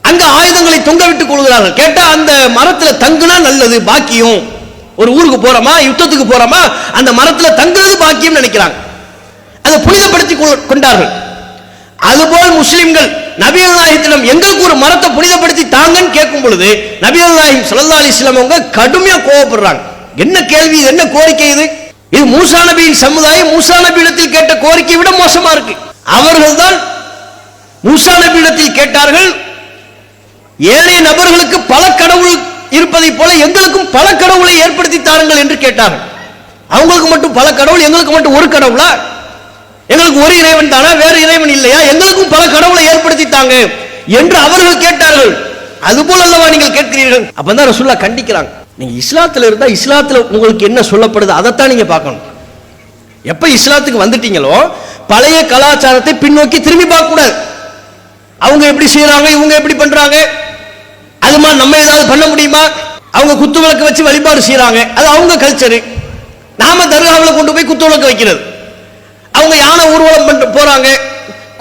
அங்க ஆயுதங்களை தொங்க விட்டுக் கொள்கிறார்கள். கேட்டா அந்த மரத்துல தங்குனா நல்லது, பாக்கியம். ஒரு ஊருக்கு போறோமா, யுத்தத்துக்கு போறோமா, அந்த மரத்துல தங்குறது பாக்கியம் நினைக்கிறாங்க. அதை புனிதப்படுத்தி கொண்டார்கள். அதுபோல் முஸ்லிம்கள் நபிகள் நாயகத்திடம் எங்களுக்கு ஒரு மரத்தை புனிதப்படுத்தி தாங்கன்னு கேட்கும் பொழுது நபிகள் நாயகம் ஸல்லல்லாஹு அலைஹி வஸல்லம் அவங்க கடுமையா கோபப்படுறாங்க. என்ன கேள்வி, என்ன கோரிக்கை இது? இது மூசா நபியின் சமுதாயம் மூசா நபியிடத்தில் கேட்ட கோரிக்கையை விட மோசமா இருக்கு. அவர்கள் தான் மூசா நபியிடத்தில் கேட்டார்கள், ஏழை நபர்களுக்கு பல கடவுள் இருப்பதை போல எங்களுக்கும் பல கடவுளை ஏற்படுத்தி தாருங்கள் என்று கேட்டார்கள். அவங்களுக்கு மட்டும் பல கடவுள், எங்களுக்கு மட்டும் ஒரு கடவுளா? எங்களுக்கு ஒரு இறைவன் தானா, வேறு இறைவன் இல்லையா? எங்களுக்கும் பல கடவுளை ஏற்படுத்தி தாங்க என்று அவர்கள் கேட்டார்கள். அதுபோல் அல்லவா நீங்கள் கேட்கிறீர்கள்? அப்பதான் ரசூலுல்லாஹ் கண்டிக்கிறாங்க. நீங்க இஸ்லாத்துல இருந்தா இஸ்லாத்துல உங்களுக்கு என்ன சொல்லப்படுது அதைத்தான் நீங்க பார்க்கணும். எப்ப இஸ்லாத்துக்கு வந்துட்டீங்களோ பழைய கலாச்சாரத்தை பின்னோக்கி திரும்பி பார்க்க கூடாது. அவங்க எப்படி செய்யறாங்க, இவங்க எப்படி பண்றாங்க, அதுமா நம்ம ஏதாவது பண்ண முடியுமா? அவங்க குத்து விளக்கு வச்சு வழிபாடு செய்யறாங்க, அது அவங்க கல்ச்சரு. நாம தர்காவில் கொண்டு போய் குத்து விளக்கு வைக்கிறது. அவங்க யானை ஊர்வலம் பண்ணிட்டு போறாங்க,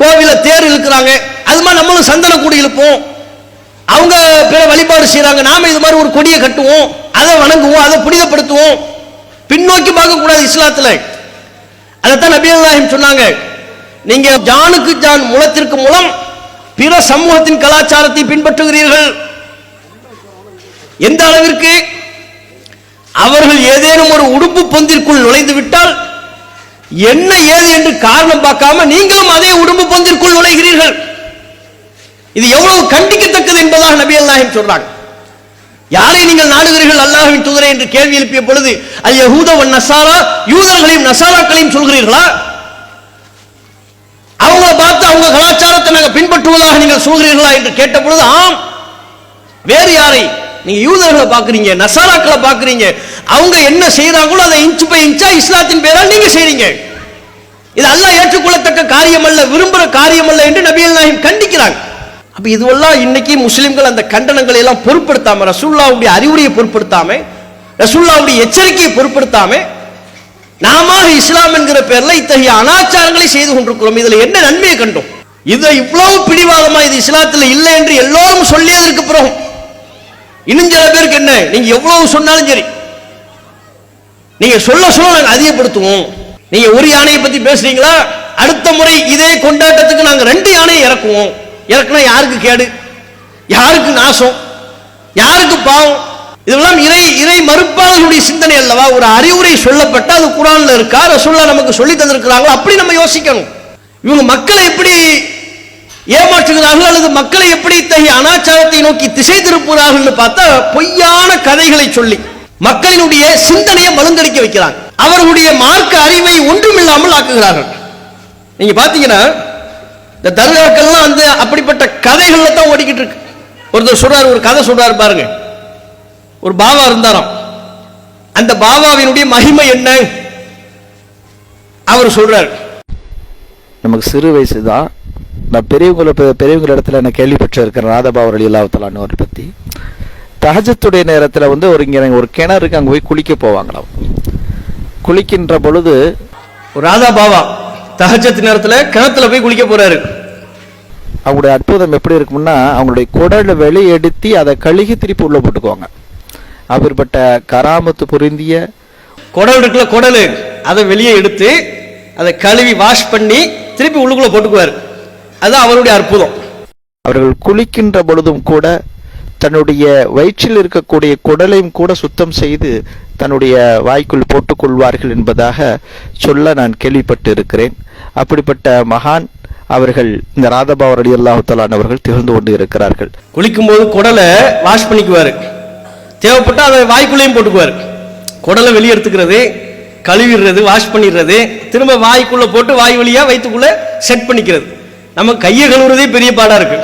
கோவில தேர் இழுக்கிறாங்க, அதுமா நம்மளும் சந்தன கூடி இழுப்போம். அவங்க பிற வழிபாடு செய்யறாங்க, நாம இது மாதிரி ஒரு கொடியை கட்டுவோம், அதை வணங்குவோம், அதை புனிதப்படுத்துவோம். பின்னோக்கி பார்க்க கூடாது இஸ்லாத்துல. அதைத்தான் நபிகள் நாயகம் சொன்னாங்க, நீங்க ஜானுக்கு ஜான் முளத்திற்கு முளம் பிற சமூகத்தின் கலாச்சாரத்தை பின்பற்றுகிறீர்கள். எந்த அளவிற்கு? அவர்கள் ஏதேனும் ஒரு உடுப்பு பொந்திற்குள் நுழைந்து விட்டால் என்ன ஏது என்று காரணம் பார்க்காம நீங்களும் அதே உடுப்பு பொந்திற்குள் நுழைகிறீர்கள். இது எவ்வளவு கண்டிக்கத்தக்கது என்பதாக நபிகள் நாயகம் சொல்றாங்க. யாரை நீங்கள் நாடுகிறீர்கள் அல்லாஹ்வின் தூதரே என்று கேள்வி எழுப்பிய பொழுது அல் யஹூத வன் நஸாரா, யூதர்களையும் நஸாராக்களையும் சொல்கிறீர்களா? அவங்கள பார்த்து அவங்க கலாச்சாரத்தை நாங்கள் பின்பற்றுவதாக நீங்கள் சொல்கிறீர்களா என்று கேட்ட பொழுது ஆம். வேறு யாரை? நீங்க யூதர்களை பார்க்கறீங்க, நஸாராக்களை பார்க்கறீங்க, அவங்க என்ன செய்யறாங்களோ அதை இன்ச் பை இன்ச்சா இஸ்லாத்தின் பேரால் நீங்க செய்றீங்க. இது அல்லாஹ் ஏற்றுக்கொள்ளத்தக்க காரியம் அல்ல, விரும்புற காரியம் அல்ல என்று நபிகள் நாயகம் கண்டிக்கிறாங்க. அப்ப இதுவெல்லாம் இன்னைக்கு முஸ்லிம்கள் அந்த கண்டனங்களை எல்லாம் பொருட்படுத்தாம, ரசூலுல்லாஹ்வுடைய அறிவுரையை பொருட்படுத்தாம, ரசூலுல்லாஹ்வுடைய எச்சரிக்கையை பொருட்படுத்தாம, நாம இஸ்லாம் என்கிற பேர்ல இத்தகைய அனாச்சாரங்களை செய்து கொண்டிருக்கிறோம். இதுல என்ன நன்மையை கண்டோம்? இதை இவ்வளவு பிடிவாதமா இது இஸ்லாத்தில் இல்லை என்று எல்லோரும் சொல்லியதற்கு பிறகு இன்னும் சில பேருக்கு என்ன, நீங்க எவ்வளவு சொன்னாலும் சரி, நீங்க சொல்ல சொல்ல நாங்க அதிகப்படுத்துவோம். நீங்க ஒரு யானையை பத்தி பேசுறீங்களா, அடுத்த முறை இதே கொண்டாட்டத்துக்கு நாங்க 2 யானையை இறக்குவோம். இறக்குனா யாருக்கு கேடு, யாருக்கு நாசம், யாருக்கு பாவம்? இதெல்லாம் இறை மறுப்பாளர்களுடைய சிந்தனை அல்லவா? ஒரு அறிவுரை சொல்லப்பட்ட அது குர்ஆன்ல இருக்கா, ரசூலுல்லாஹ் நமக்கு சொல்லி தந்திருக்கிறாங்களோ அப்படி நம்ம யோசிக்கணும். இவங்க மக்களை எப்படி ஏமாற்றுகிறார்கள் அல்லது மக்களை எப்படி இத்தகைய அனாச்சாரத்தை நோக்கி திசை திருப்புகிறார்கள் பார்த்தா பொய்யான கதைகளை சொல்லி மக்களினுடைய சிந்தனையை மழுங்கடிக்க வைக்கிறாங்க. அவர்களுடைய மார்க்க அறிவை ஒன்றுமில்லாமல் ஆக்குகிறார்கள். நீங்க பாத்தீங்கன்னா இந்த தர்காக்கள்லாம் அந்த அப்படிப்பட்ட கதைகள்ல தான் ஓடிக்கிட்டு இருக்கு. ஒருத்தர் சொல்றாரு, ஒரு கதை சொல்றாரு பாருங்க. ஒரு பாபா இருந்தாராம். அந்த பாபாவினுடைய மகிமை என்ன அவர் சொல்றாரு. நமக்கு சிறு வயசு தான். நான் பெரியவங்க இடத்துல நான் கேள்விப்பட்டிருக்கிறேன் ராதாபாபா ரலியல்லாஹு தஆலா அவரை பற்றி. தஹஜ்ஜுடைய நேரத்தில் வந்து ஒரு கிணறு இருக்கு, அங்கே போய் குளிக்க போவாங்களாம். குளிக்கின்ற பொழுது ஒரு ராதா பாபா தஹஜ்ஜத் நேரத்தில் கிணத்துல போய் குளிக்க போறாரு. அவங்களுடைய அற்புதம் எப்படி இருக்கும்னா, அவங்களுடைய குடலை வெளியெடுத்து அதை கழுகி திருப்பி உள்ள போட்டுக்குவாங்க. அப்படிப்பட்ட கராமத்து பொருந்திய குடல் இருக்குல்ல, குடல் அதை வெளியே எடுத்து அதை கழுவி வாஷ் பண்ணி திருப்பி உள்ளுக்குள்ள போட்டுக்குவார். அதுதான் அவருடைய அற்புதம். அவர்கள் குளிக்கின்ற பொழுதும் கூட தன்னுடைய வயிற்றில் இருக்கக்கூடிய குடலையும் கூட சுத்தம் செய்து தன்னுடைய வாய்க்குள் போட்டுக்கொள்வார்கள் என்பதாக சொல்ல நான் கேள்விப்பட்டு இருக்கிறேன். அப்படிப்பட்ட மகான் அவர்கள் இந்த ராதாபாபா ரலியல்லாஹு தஆலா அவர்கள் திகழ்ந்து கொண்டு இருக்கிறார்கள். குளிக்கும் போது குடலை வாஷ் பண்ணிக்குவாரு, தேவைப்பட்டா அதை வாய்க்குள்ளேயும் போட்டுக்குவாரு. குடலை வெளியே எடுத்துக்கிறது, கழுவிடுறது, வாஷ் பண்ணிடுறது, திரும்ப வாய்க்குள்ள போட்டு வாய் வழியா வயிற்றுக்குள்ள செட் பண்ணிக்கிறது. நம்ம கையை கழுவுறதே பெரிய பாடா இருக்கு,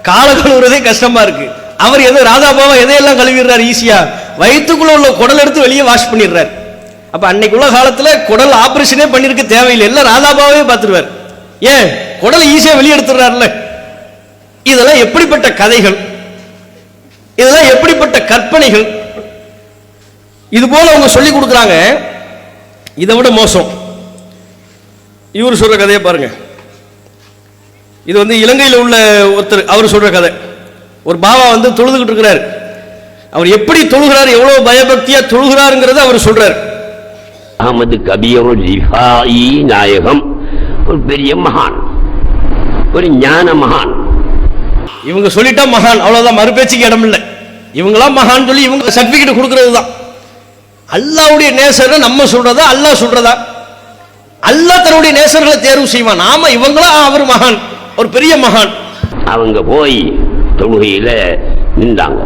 காலை கழுவுறதே கஷ்டமா இருக்கு. அவர் எதோ ராதாபாபா எதையெல்லாம் கழுவிடுறாரு ஈஸியா, வயிற்றுக்குள்ள உள்ள குடல் எடுத்து வெளியே வாஷ் பண்ணிடுறாரு. அப்ப அன்னைக்குள்ள காலத்துல குடல் ஆபரேஷனே பண்ணிருக்க தேவையில்லை, எல்லாம் ராதாபாவே பார்த்துருவார். ஏன் குடலை ஈஸியா வெளியே எடுத்துடுறாருல. இதெல்லாம் எப்படிப்பட்ட கதைகள், இதெல்லாம் எப்படிப்பட்ட கற்பனைகள். இது போல அவங்க சொல்லி கொடுக்குறாங்க. இதை விட மோசம் இவர் சொல்ற கதையை பாருங்க. இது வந்து இலங்கையில் உள்ள ஒருத்தர் அவர் சொல்ற கதை. ஒரு பாபா வந்து தொழுதுகிட்டு இருக்கிறார். அவர் எப்படி தொழுகிறார், எவ்வளவு பயபக்தியா தொழுகிறாருங்கிறத அவர் சொல்றார். அஹமது கபீர் ரிஃபாயி நாயகம் ஒரு பெரிய மகான், ஒரு ஞான மகான். இவங்க சொல்லிட்டா மகான், அவ்வளவுதான், மறுபேச்சுக்கு இடம் இல்லை. இவங்களாம் மகான் சொல்லி இவங்க சர்டிபிகேட் கொடுக்கிறது தான். அல்லாஹ்வுடைய நேசரை நம்ம சொல்றதா அல்லாஹ் சொல்றதா? அல்லாஹ் தன்னுடைய நேசர்களை தேர்வு செய்வான். நாம இவங்களா அவர் மகான், ஒரு பெரிய மகான். அவங்க போய் தொழுகையில நின்றாங்க.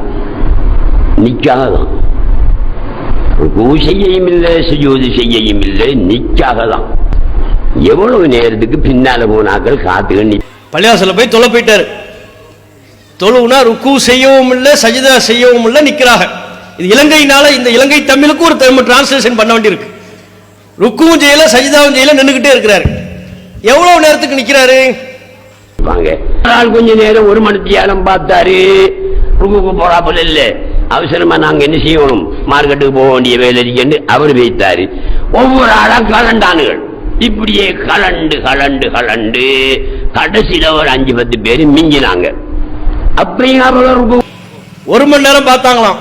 நிக்காக தான், செய்யவும் இல்லை, சுஜூது செய்யவும் இல்லை, நிக்காக தான். எவ்வளவு நேரத்துக்கு பின்னால போனாக்கள் காத்துக்க. பள்ளிவாசல்ல போய் தொலை போயிட்டாரு. தொழுவுனா ருக்கு செய்யவும் இல்லை, சஜிதா செய்யவும் இல்லை, நிக்கிறாங்க. இது இலங்கையினால இந்த இலங்கை தமிழுக்கு ஒரு டிரான்ஸ்லேஷன் பண்ண வேண்டியிருக்கு. ருக்குவும் செய்யல, சஜிதாவும் செய்யல, நின்றுகிட்டே இருக்கிறாரு. எவ்வளவு நேரத்துக்கு நிக்கிறாரு? கொஞ்ச நேரம் ஒரு மணித்தியாலம் பார்த்தாரு, ருக்குக்கு போறாப்புல இல்ல, அவசரமா நாங்க என்ன செய்யணும், மார்க்கெட்டுக்கு போக வேண்டிய வேலை என்று அவர் வைத்தாரு. ஒவ்வொரு ஆளா கலண்டானுகள், இப்படியே கலண்டு கலண்டு கலண்டு கடைசியில ஒரு 5-10 பேர் மிஞ்சினாங்க. அப்பயும் ஒரு மணி நேரம் பார்த்தாங்களாம்,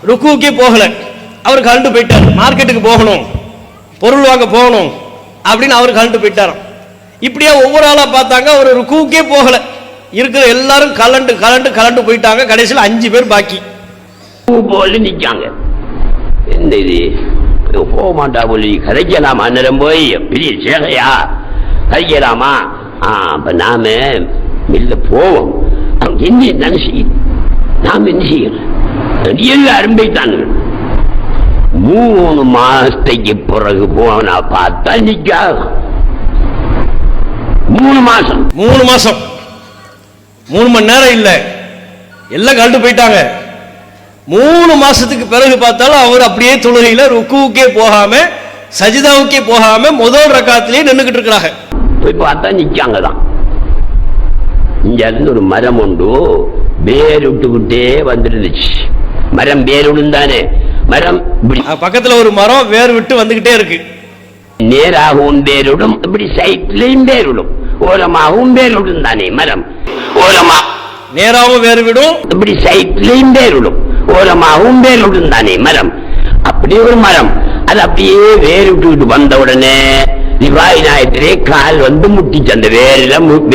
ருக்குக்கே போகல. அவர் கலண்டு போயிட்டார். மார்க்கெட்டுக்கு போகணும், பொருள் வாங்க போகணும் அப்படின்னு அவர் கலண்டு போயிட்டாராம். இப்படியா ஒவ்வொரு ஆளா பார்த்தாங்க, ஒரு ருக்குக்கே போகல. இருக்கிற எல்லாரும் கலண்டு கலண்டு கலண்டு போயிட்டாங்க. கடைசியில் 5 பேர் பாக்கி போல நிக்காங்க. என்ன இது, போக மாட்டா போலி, கதைக்கலாமா? அந்நேரம் போய் பெரிய சேகையா கதைக்கலாமா? அப்ப நாம மில்ல போவோம். என்ன செய்யும், நாம என்ன செய்யணும், எல்லாரும் போய்த்தானுங்க. 3 மாசத்துக்கு பிறகு போனா பார்த்தா நிக்கா 3 மாசம் 3 மாசம் 3 மணி நேரம் இல்ல, எல்லாம் கழட்டு போயிட்டாங்க. 3 மாசத்துக்கு பிறகு பார்த்தாலும் அவர் அப்படியே தொழுகையில ருக்குவுக்கே போகாம சஜிதாவுக்கே போகாம முதல் ரக்காத்திலேயே நின்றுகிட்டு இருக்கிறாங்க. போய் பார்த்தா நிக்காங்கதான். இங்க இருந்து ஒரு மரம் உண்டு, வேர் விட்டுக்கிட்டே வந்துருந்துச்சு. மரம் வேர் விழுந்தானே, மரம் பக்கத்துல ஒரு மரம் வேர் விட்டு வந்துகிட்டே இருக்கு. நேராகவும் வேறுடும், இப்படி சைட்லையும் வேறுடும், ஓரமாகவும் வேறுடும் தானே மரம். ஓரமா நேராகவும் வேறு விடும், இப்படி சைட்லையும் வேறுடும், ஓரமாகவும் வேறுடும் தானே மரம். அப்படி ஒரு மரம் அது அப்படியே வேறு விட்டுக்கிட்டு வந்த உடனே ரிவாய் நாயத்திலே கால் வந்து முட்டிச்சு. அந்த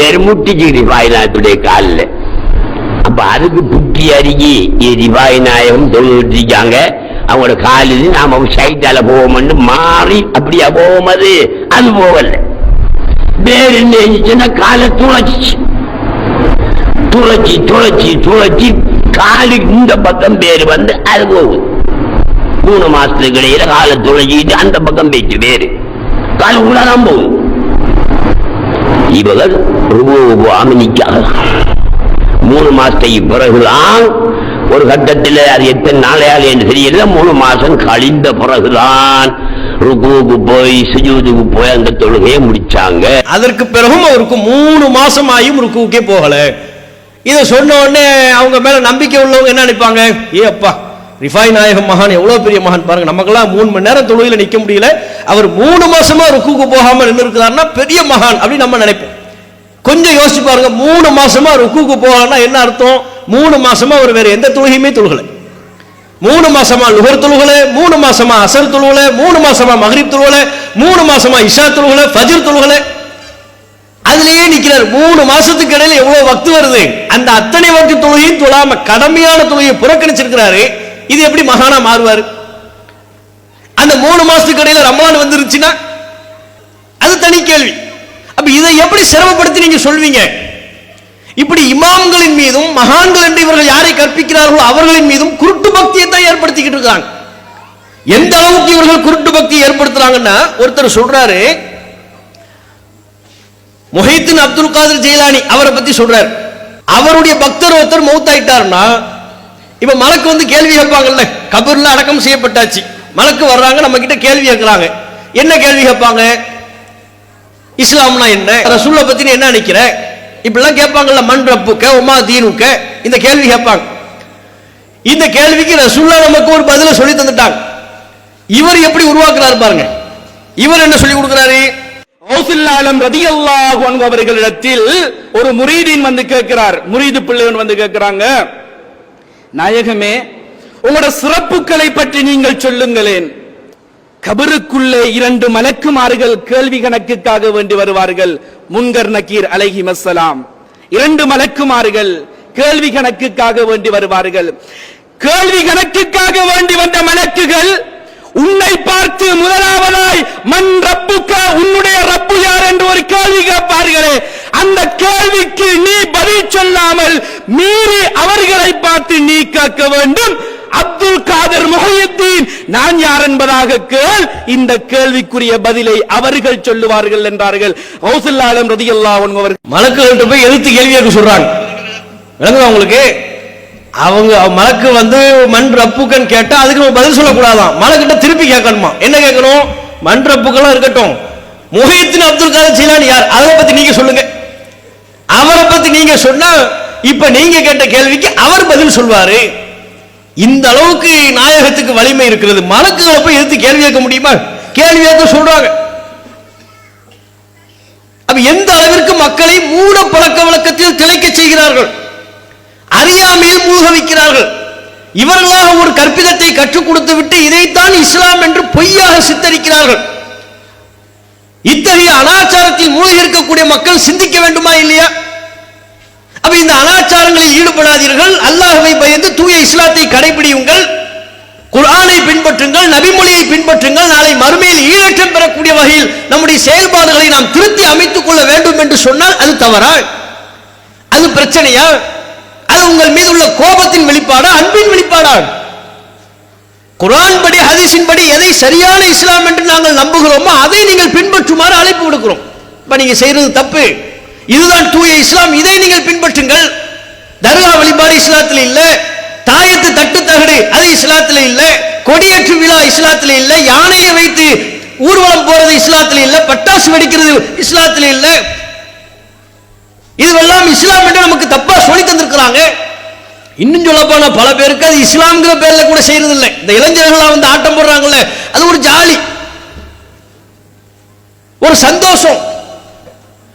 வேறு முட்டிச்சு ரிவாய் நாயத்துடைய காலில். அப்ப அதுக்கு புட்டி அருகி ரிவாய் நாயகம் தொழுவிட்டிருக்காங்க. அவங்களோட காலில் நாம சைட்டால போவோம்னு மாறி அப்படியா போவோம். அது போகல. வேறு என்ன காலை துளைச்சு துளைச்சி துளைச்சி துளைச்சி காலு இந்த பக்கம் வேறு வந்து அது போகுது. 3 மாசத்துக்கு இடையில காலை துளைச்சிட்டு அந்த பக்கம் போயிட்டு வேறு கால உள்ளதான் போகுது. இவர்கள் அமினிக்காக 3 மாசத்துக்கு பிறகுதான் ஒரு கட்டத்தில், அது எத்தனை நாளையால் என்று தெரியல, 3 மாசம் கழிந்த பிறகுதான் ருக்குவுக்கு போய் சுஜூதுக்கு போய் அந்த தொழுகையை முடிச்சாங்க. அதற்கு பிறகும் அவருக்கு 3 மாசம் ஆயும் ருக்குவுக்கே போகல. இதை சொன்ன உடனே அவங்க மேல நம்பிக்கை உள்ளவங்க என்ன நினைப்பாங்க, ஏ அப்பா ரிஃபாய் நாயகம் மகான் எவ்வளவு பெரிய மகான் பாருங்க, நமக்கெல்லாம் 3 மணி நேரம் தொழுகையில நிக்க முடியல, அவர் 3 மாசமா ருக்குவுக்கு போகாம நின்று இருக்கிறாருன்னா பெரிய மகான் அப்படின்னு நம்ம நினைப்போம். கொஞ்சம் யோசிச்சு பாருங்க, 3 மாசமா ருக்குவுக்கு போகலன்னா என்ன அர்த்தம்? 3 மாசமா அவர் வேற எந்த தொழுகையுமே தொழுகல. 3 மாசமா லுஹர் தொழுகல, 3 மாசமா அசர் தொழுகல, 3 மாசமா மக்ரிப் தொழுகல, 3 மாசமா இஷா தொழுகல, ஃபஜ்ர் தொழுகல. அதுலயே நிக்கிறார். 3 மாசத்துக்கு இடையில எவ்வளவு வக்து வருது, அந்த அத்தனை வக்து தொழுகையும் தொழாம கடமையான தொழுகையை புறக்கணிச்சிருக்கிறாரு. இது எப்படி மகானா மாறுவாரு? அந்த 3 மாசத்துக்கு இடையில ரமலான் வந்துருச்சுன்னா அது தனி கேள்வி. அப்ப இதை எப்படி சிரமப்படுத்தி நீங்க சொல்வீங்க? இப்படி இமாம்களின் மீதும் மகான்கள் என்று இவர்கள் யாரை கற்பிக்கிறார்களோ அவர்களின் மீதும் குருட்டு பக்தியை தான் ஏற்படுத்திக்கிட்டு இருக்காங்க. எந்த அளவுக்கு இவர்கள் குருட்டு பக்தியை ஏற்படுத்துறாங்கன்னா, ஒருத்தர் சொல்றாரு, முஹைத்தீன் அப்துல் காதிர் ஜெயிலானி அவரை பத்தி சொல்றாரு. அவருடைய பக்தர் ஒருத்தர் மௌத்தாயிட்டாருன்னா, இப்ப மலக்கு வந்து கேள்வி கேட்பாங்கல்ல, கபர்ல அடக்கம் செய்யப்பட்டாச்சு, மலக்கு வர்றாங்க, நம்ம கிட்ட கேள்வி கேட்கிறாங்க. என்ன கேள்வி கேட்பாங்க? இஸ்லாம்னா என்ன, ரசூலை பத்தி என்ன நினைக்கிற, இப்படிலாம் கேட்பாங்கல்ல. மன் ரப்புக்க உமா தீனுக்க, இந்த கேள்வி கேட்பாங்க. இந்த கேள்விக்கு ரசூல்லா நமக்கு ஒரு பதில சொல்லி தந்துட்டாங்க. இவர் எப்படி உருவாக்குறாரு பாருங்க. இவர் என்ன சொல்லி கொடுக்கிறாரு? கௌசுல்லாலம் ரலியல்லாஹு அன்ஹு அவர்களிடத்தில் ஒரு முரீதின் வந்து கேட்கிறார். முரீது பிள்ளைவன் வந்து கேட்கிறாங்க, நாயகமே உங்களோட சிறப்புகளை பற்றி நீங்கள் சொல்லுங்களேன். கபருக்குள்ளே 2 மலக்குமார்கள் கேள்வி கணக்குக்காக வேண்டி வருவார்கள். முன்கர் நக்கீர் அலைஹிமஸ்ஸலாம் 2 மலக்குமார்கள் கேள்வி கணக்குக்காக வேண்டி வருவார்கள். கேள்வி கணக்குக்காக வேண்டி வந்த மலக்குகள் உன்னை பார்த்து முதலாவதாய் மன் ரப்புக்க, உன்னுடைய ரப்பு யார் என்று ஒரு கேள்வி கேட்பார்களே, அந்த கேள்விக்கு நீ பதில் சொல்லாமல் மீறி அவர்களை பார்த்து நீ கேட்க வேண்டும், அப்துல் காதர் முஹையத்தீன் நான் யார் என்பதாக கேள், இந்த கேள்விக்குரிய பதிலை அவர்கள் சொல்லுவார்கள் என்றார்கள். கௌசுல் ஆலம் ரலியல்லாஹு அன்ஹு அவர்கள் மலக்குகள்கிட்ட போய் எதிர்த்து கேள்வி கேட்க சொல்றாங்க. விளங்குதா உங்களுக்கு? அவங்க மலக்கு வந்து மண் ரப்புக்கன் கேட்டா அதுக்கு நம்ம பதில் சொல்லக்கூடாதான், மலக்கிட்ட திருப்பி கேட்கணுமா. என்ன கேட்கணும்? மண் ரப்புக்கெல்லாம் இருக்கட்டும், முஹைத்தீன் அப்துல் காதர் ஜீலானி யார், அதை பத்தி நீங்க சொல்லுங்க. அவரை பத்தி நீங்க சொன்னா இப்ப நீங்க கேட்ட கேள்விக்கு அவர் பதில் சொல்வாரு. இந்த அளவுக்கு நாயகத்துக்கு வலிமை இருக்கிறது. மலக்குகளை போய் எதிர்த்து கேள்வி கேட்க முடியுமா? கேள்வி கேட்க சொல்றாங்க. அப்ப எந்த அளவிற்கு மக்களை மூட பழக்க வழக்கத்தில் திளைக்க செய்கிறார்கள், அறியாமையில் மூழ்க வைக்கிறார்கள். இவர்களாக ஒரு கற்பிதத்தை கற்றுக் கொடுத்து விட்டு இதைத்தான் இஸ்லாம் என்று பொய்யாக சித்தரிக்கிறார்கள். இத்தகைய அனாச்சாரத்தில் மூழ்கி இருக்கக்கூடிய மக்கள் சிந்திக்க வேண்டுமா இல்லையா? அப்ப இந்த அனாச்சாரங்களில் ஈடுபடாதீர்கள், அல்லாஹ்வை பயந்து தூய இஸ்லாத்தை கடைபிடியுங்கள், குர்ஆனை பின்பற்றுங்கள், நபிமொழியை பின்பற்றுங்கள். நாளை மறுமையில் ஈடேற்றம் பெறக்கூடிய வகையில் நம்முடைய செயல்பாடுகளை நாம் திருத்தி அமைத்துக் கொள்ள வேண்டும் என்று சொன்னால் அது தவறா? அது பிரச்சனையா? அது அது உங்கள் மீது உள்ள கோபத்தின் வெளிப்பாடா, அன்பின் வெளிப்பாடா? குர்ஆன் படி ஹதீஸின் படி எதை சரியான இஸ்லாம் என்று நாங்கள் நம்புகிறோமோ அதை நீங்கள் பின்பற்றுமாறு அழைப்பு விடுக்கிறோம். இப்ப நீங்க செய்யறது தப்பு, இதுதான் தூய இஸ்லாம், இதை நீங்கள் பின்பற்றுங்கள். தர்கா வழிபாடு இஸ்லாத்தில் இல்ல, தாயத்து தட்டு தகடு அது இஸ்லாத்தில் இல்ல, கொடியேற்று விழா இஸ்லாத்தில் இல்ல, யானையை வைத்து ஊர்வலம் போறது இஸ்லாத்தில் இல்ல, பட்டாசு வெடிக்கிறது இஸ்லாத்தில் இல்ல. இதுவெல்லாம் இஸ்லாம் என்று நமக்கு தப்பா சொல்லி தந்திருக்கிறாங்க. இன்னும் சொல்ல போனா பல பேருக்கு அது இஸ்லாம்ங்கிற பேர்ல கூட செய்யறது இல்லை. இந்த இளைஞர்கள் வந்து ஆட்டம் போடுறாங்கல்ல, அது ஒரு ஜாலி, ஒரு சந்தோஷம்,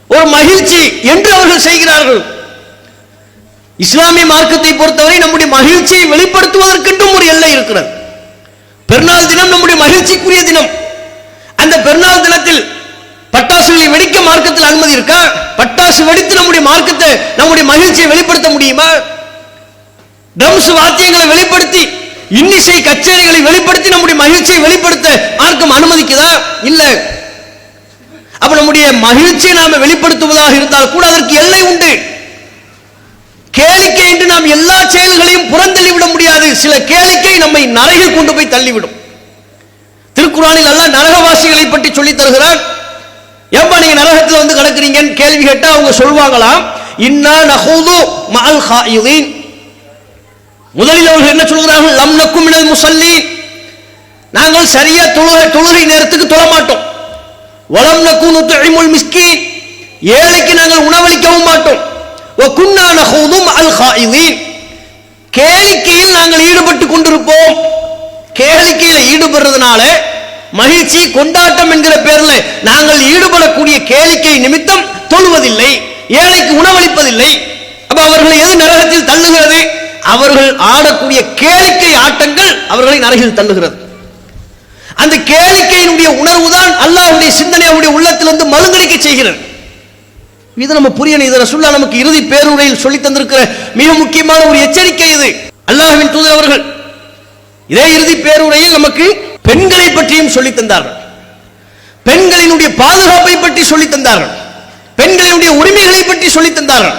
ஒரு மகிழ்ச்சி என்று அவர்கள் செய்கிறார்கள். இஸ்லாமிய மார்க்கத்தை பொறுத்தவரை நம்முடைய மகிழ்ச்சியை வெளிப்படுத்துவதற்கென்றும் ஒரு எல்லை இருக்கிறது. பெருநாள் தினம் நம்முடைய மகிழ்ச்சிக்குரிய தினம். அந்த பெருநாள் தினத்தில் பட்டாசுகளை வெடிக்க மார்க்கத்தில் அனுமதி இருக்கா? பட்டாசு வெடித்து நம்முடைய மார்க்கத்தை, நம்முடைய மகிழ்ச்சியை வெளிப்படுத்த முடியுமா? ட்ரம்ஸ் வாத்தியங்களை வெளிப்படுத்தி, இன்னிசை கச்சேரிகளை வெளிப்படுத்தி நம்முடைய மகிழ்ச்சியை வெளிப்படுத்த மார்க்கம் அனுமதிக்குதா? இல்ல. அப்ப நம்முடைய மகிழ்ச்சியை நாம வெளிப்படுத்துவதாக இருந்தால் கூட அதற்கு எல்லை உண்டு. கேளிக்கை என்று நாம் எல்லா செயல்களையும் புறந்தள்ளிவிட முடியாது. சில கேளிக்கை நம்மை நரகில் கொண்டு போய் தள்ளிவிடும். திருக்குறானில் அல்லாஹ் நரகவாசிகளை பற்றி சொல்லி தருகிறார். ஏன்பா நீங்க நரகத்தில் வந்து கிடக்குறீங்கன்னு கேள்வி கேட்டா அவங்க சொல்வாங்களாம், இன்னா நஹூது மஅல் ஹாயிதீன். முதலில் அவர்கள் என்ன சொல்கிறார்கள்? லம் நக்கும் மினல் முஸல்லீன், நாங்கள் சரியா தொழுகை நேரத்துக்கு தொழ மாட்டோம். வலம் நக்கும் நுத்இமுல் மிஸ்கீன், ஏழைக்கு நாங்கள் உணவளிக்கவும் மாட்டோம். வ குன்னா நஹூது மஅல் ஹாயிதீன், கேளிக்கையில் நாங்கள் ஈடுபட்டு கொண்டிருப்போம். கேளிக்கையில் ஈடுபடுறதுனால மகிழ்ச்சி கொண்டாட்டம் என்கிற பேர்ல நாங்கள் ஈடுபடக்கூடிய கேளிக்கை நிமித்தம் தொழுவதில்லை, ஏழைக்கு உணவளிப்பதில்லை. அப்ப அவர்களை எது நரகத்தில் தள்ளுகிறது? அவர்கள் ஆடக்கூடிய கேளிக்கை ஆட்டங்கள் அவர்களை நரகில் தள்ளுகிறது. அந்த கேளிக்கையினுடைய உணர்வு தான் அல்லாஹ்வுடைய சிந்தனை அவருடைய உள்ளத்திலிருந்து மழுங்கடிக்க செய்கிறது. இது நம்ம புரியணும். இதை ரசூலுல்லாஹ் நமக்கு இறுதி பேருரையில் சொல்லி தந்திருக்கிற மிக முக்கியமான ஒரு எச்சரிக்கை இது. அல்லாஹ்வின் தூதர் அவர்கள் இதே இறுதி பேருரையில் நமக்கு பெண்களை பற்றியும் சொல்லி தந்தார்கள், பெண்களினுடைய பாதுகாப்பை பற்றி சொல்லி தந்தார்கள், பெண்களினுடைய உரிமைகளை பற்றி சொல்லி தந்தார்கள்.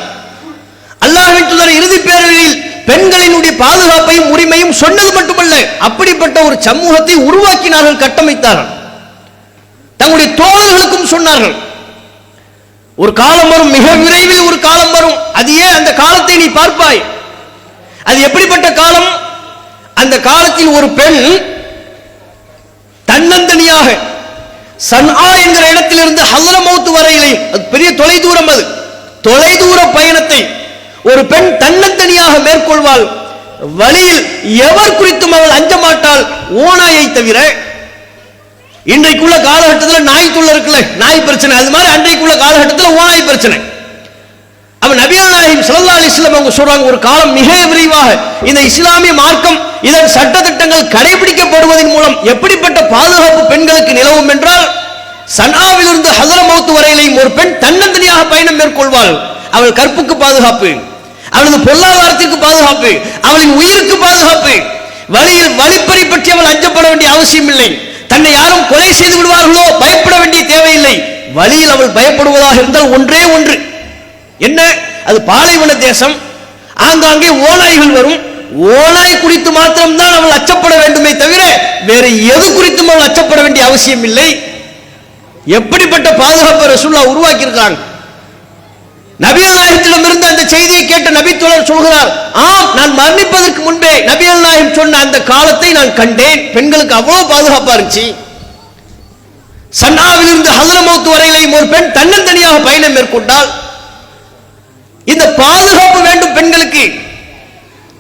அல்லாஹ்வின் தூதர் இறுதி பேருரையில் பெண்களினுடைய பாதுகாப்பையும் உரிமையும் சொன்னது மட்டுமல்ல, அப்படிப்பட்ட ஒரு சமூகத்தை உருவாக்கினார்கள், கட்டமைத்தார்கள். தங்களுடைய தோழர்களுக்கும் சொன்னார்கள், ஒரு காலம் வரும், மிக விரைவில் ஒரு காலம் வரும், அது ஏன் அந்த காலத்தை நீ பார்ப்பாய். அது எப்படிப்பட்ட காலம்? அந்த காலத்தில் ஒரு பெண் தன்னந்தனியாக சன்ஆ என்கிற இடத்திலிருந்து ஹல்ரமௌத் வரையிலே, அது பெரிய தொலைதூரம், அது தொலைதூர பயணத்தை ஒரு பெண் தன்னந்தனியாக மேற்கொள்வாள். வழியில் எவர் குறித்தும் அவள் அஞ்ச மாட்டாள், ஓநாயை தவிர. இன்றைக்குள்ள காலகட்டத்தில் நாய் தொல்லை இருக்குல்ல, நாய் பிரச்சனை, அது மாதிரி அன்றைக்குள்ள காலகட்டத்தில் ஓநாய் பிரச்சனை. அவன் நபிகள் நாயகம் ஸல்லல்லாஹு அலைஹி வஸல்லம் அவங்க சொல்றாங்க, ஒரு காலம் மிக விரைவாக இந்த இஸ்லாமிய மார்க்கம் இதன் சட்ட திட்டங்கள் கடைபிடிக்கப்படுவதன் மூலம் எப்படிப்பட்ட பாதுகாப்பு பெண்களுக்கு நிலவும் என்றால், சன்ஆவிலிருந்து ஹல்ரமௌத் வரையிலையும் ஒரு பெண் தன்னந்தனியாக பயணம் மேற்கொள்வாள். அவள் கற்புக்கு பாதுகாப்பு, அவளது பொருளாதாரத்திற்கு பாதுகாப்பு, அவளின் உயிருக்கு பாதுகாப்பு. வழியில் வழிப்பறி பற்றி அவள் அஞ்சப்பட வேண்டிய அவசியம் இல்லை. தன்னை யாரும் கொலை செய்து விடுவார்களோ பயப்பட வேண்டிய தேவையில்லை. வழியில் அவள் பயப்படுவதாக இருந்தால் ஒன்றே ஒன்று, என்ன? அது பாலைவன தேசம், ஆங்காங்கே ஓநாய்கள் வரும். ஓநாய் குறித்து மாத்திரம்தான் அவள் அச்சப்பட வேண்டுமே தவிர வேறு எது குறித்தும் அவள் அச்சப்பட வேண்டிய அவசியம் இல்லை. எப்படிப்பட்ட பாதுகாப்பை ரசூலுல்லாஹ் உருவாக்கி இருக்காங்க. நபிகள் நாயகத்திடமிருந்து அந்த செய்தியை கேட்ட நபித்தோழர் சொல்கிறார், ஆம், நான் மரணிப்பதற்கு முன்பே நபிகள் நாயகம் சொன்ன அந்த காலத்தை நான் கண்டேன். பெண்களுக்கு அவ்வளவு பாதுகாப்பா இருந்துச்சு. சன்ஆவிலிருந்து ஹல்ரமௌத் வரையிலையும் ஒரு பெண் தன்னந்தனியாக பயணம் மேற்கொண்டால் இந்த பாதுகாப்பு வேண்டும் பெண்களுக்கு.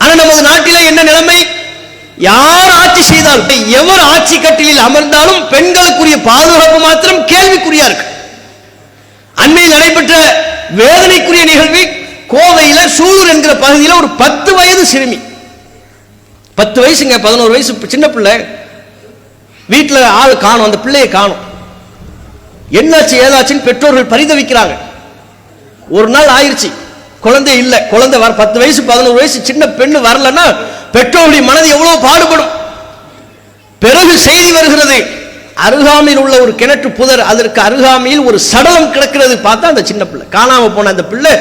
ஆனா நமது நாட்டிலே என்ன நிலைமை? யார் ஆட்சி செய்தால், எவர் ஆட்சி கட்டிலில் அமர்ந்தாலும் பெண்களுக்குரிய பாதுகாப்பு மாத்திரம் கேள்விக்குறியா இருக்கு. அண்மையில் நடைபெற்ற வேதனைக்குரிய நிகழ்வு, கோவையில சூலூர் என்கிற பகுதியில் ஒரு 10 வயது சிறுமி, 10 வயசுங்க, 11 வயசு சின்ன பிள்ளை, வீட்டில் ஆள் காணும், அந்த பிள்ளையை காணும். என்னாச்சு ஏதாச்சுன்னு பெற்றோர்கள் பரிதவிக்கிறாங்க. ஒரு நாள் ஆயிருச்சு, குழந்தை இல்ல. குழந்தை வர 10 வயசு 11 வயசு சின்ன பெண்ணு வரலன்னா பெற்றோருடைய மனது எவ்வளவு பாடுபடும். பிறகு செய்தி வருகிறது, அருகாமையில் உள்ள ஒரு கிணற்று புதர், அதற்கு அருகாமையில் ஒரு சடலம் கிடக்கிறது. பார்த்தா அந்த சின்ன பிள்ளை, காணாம போன அந்த பிள்ளை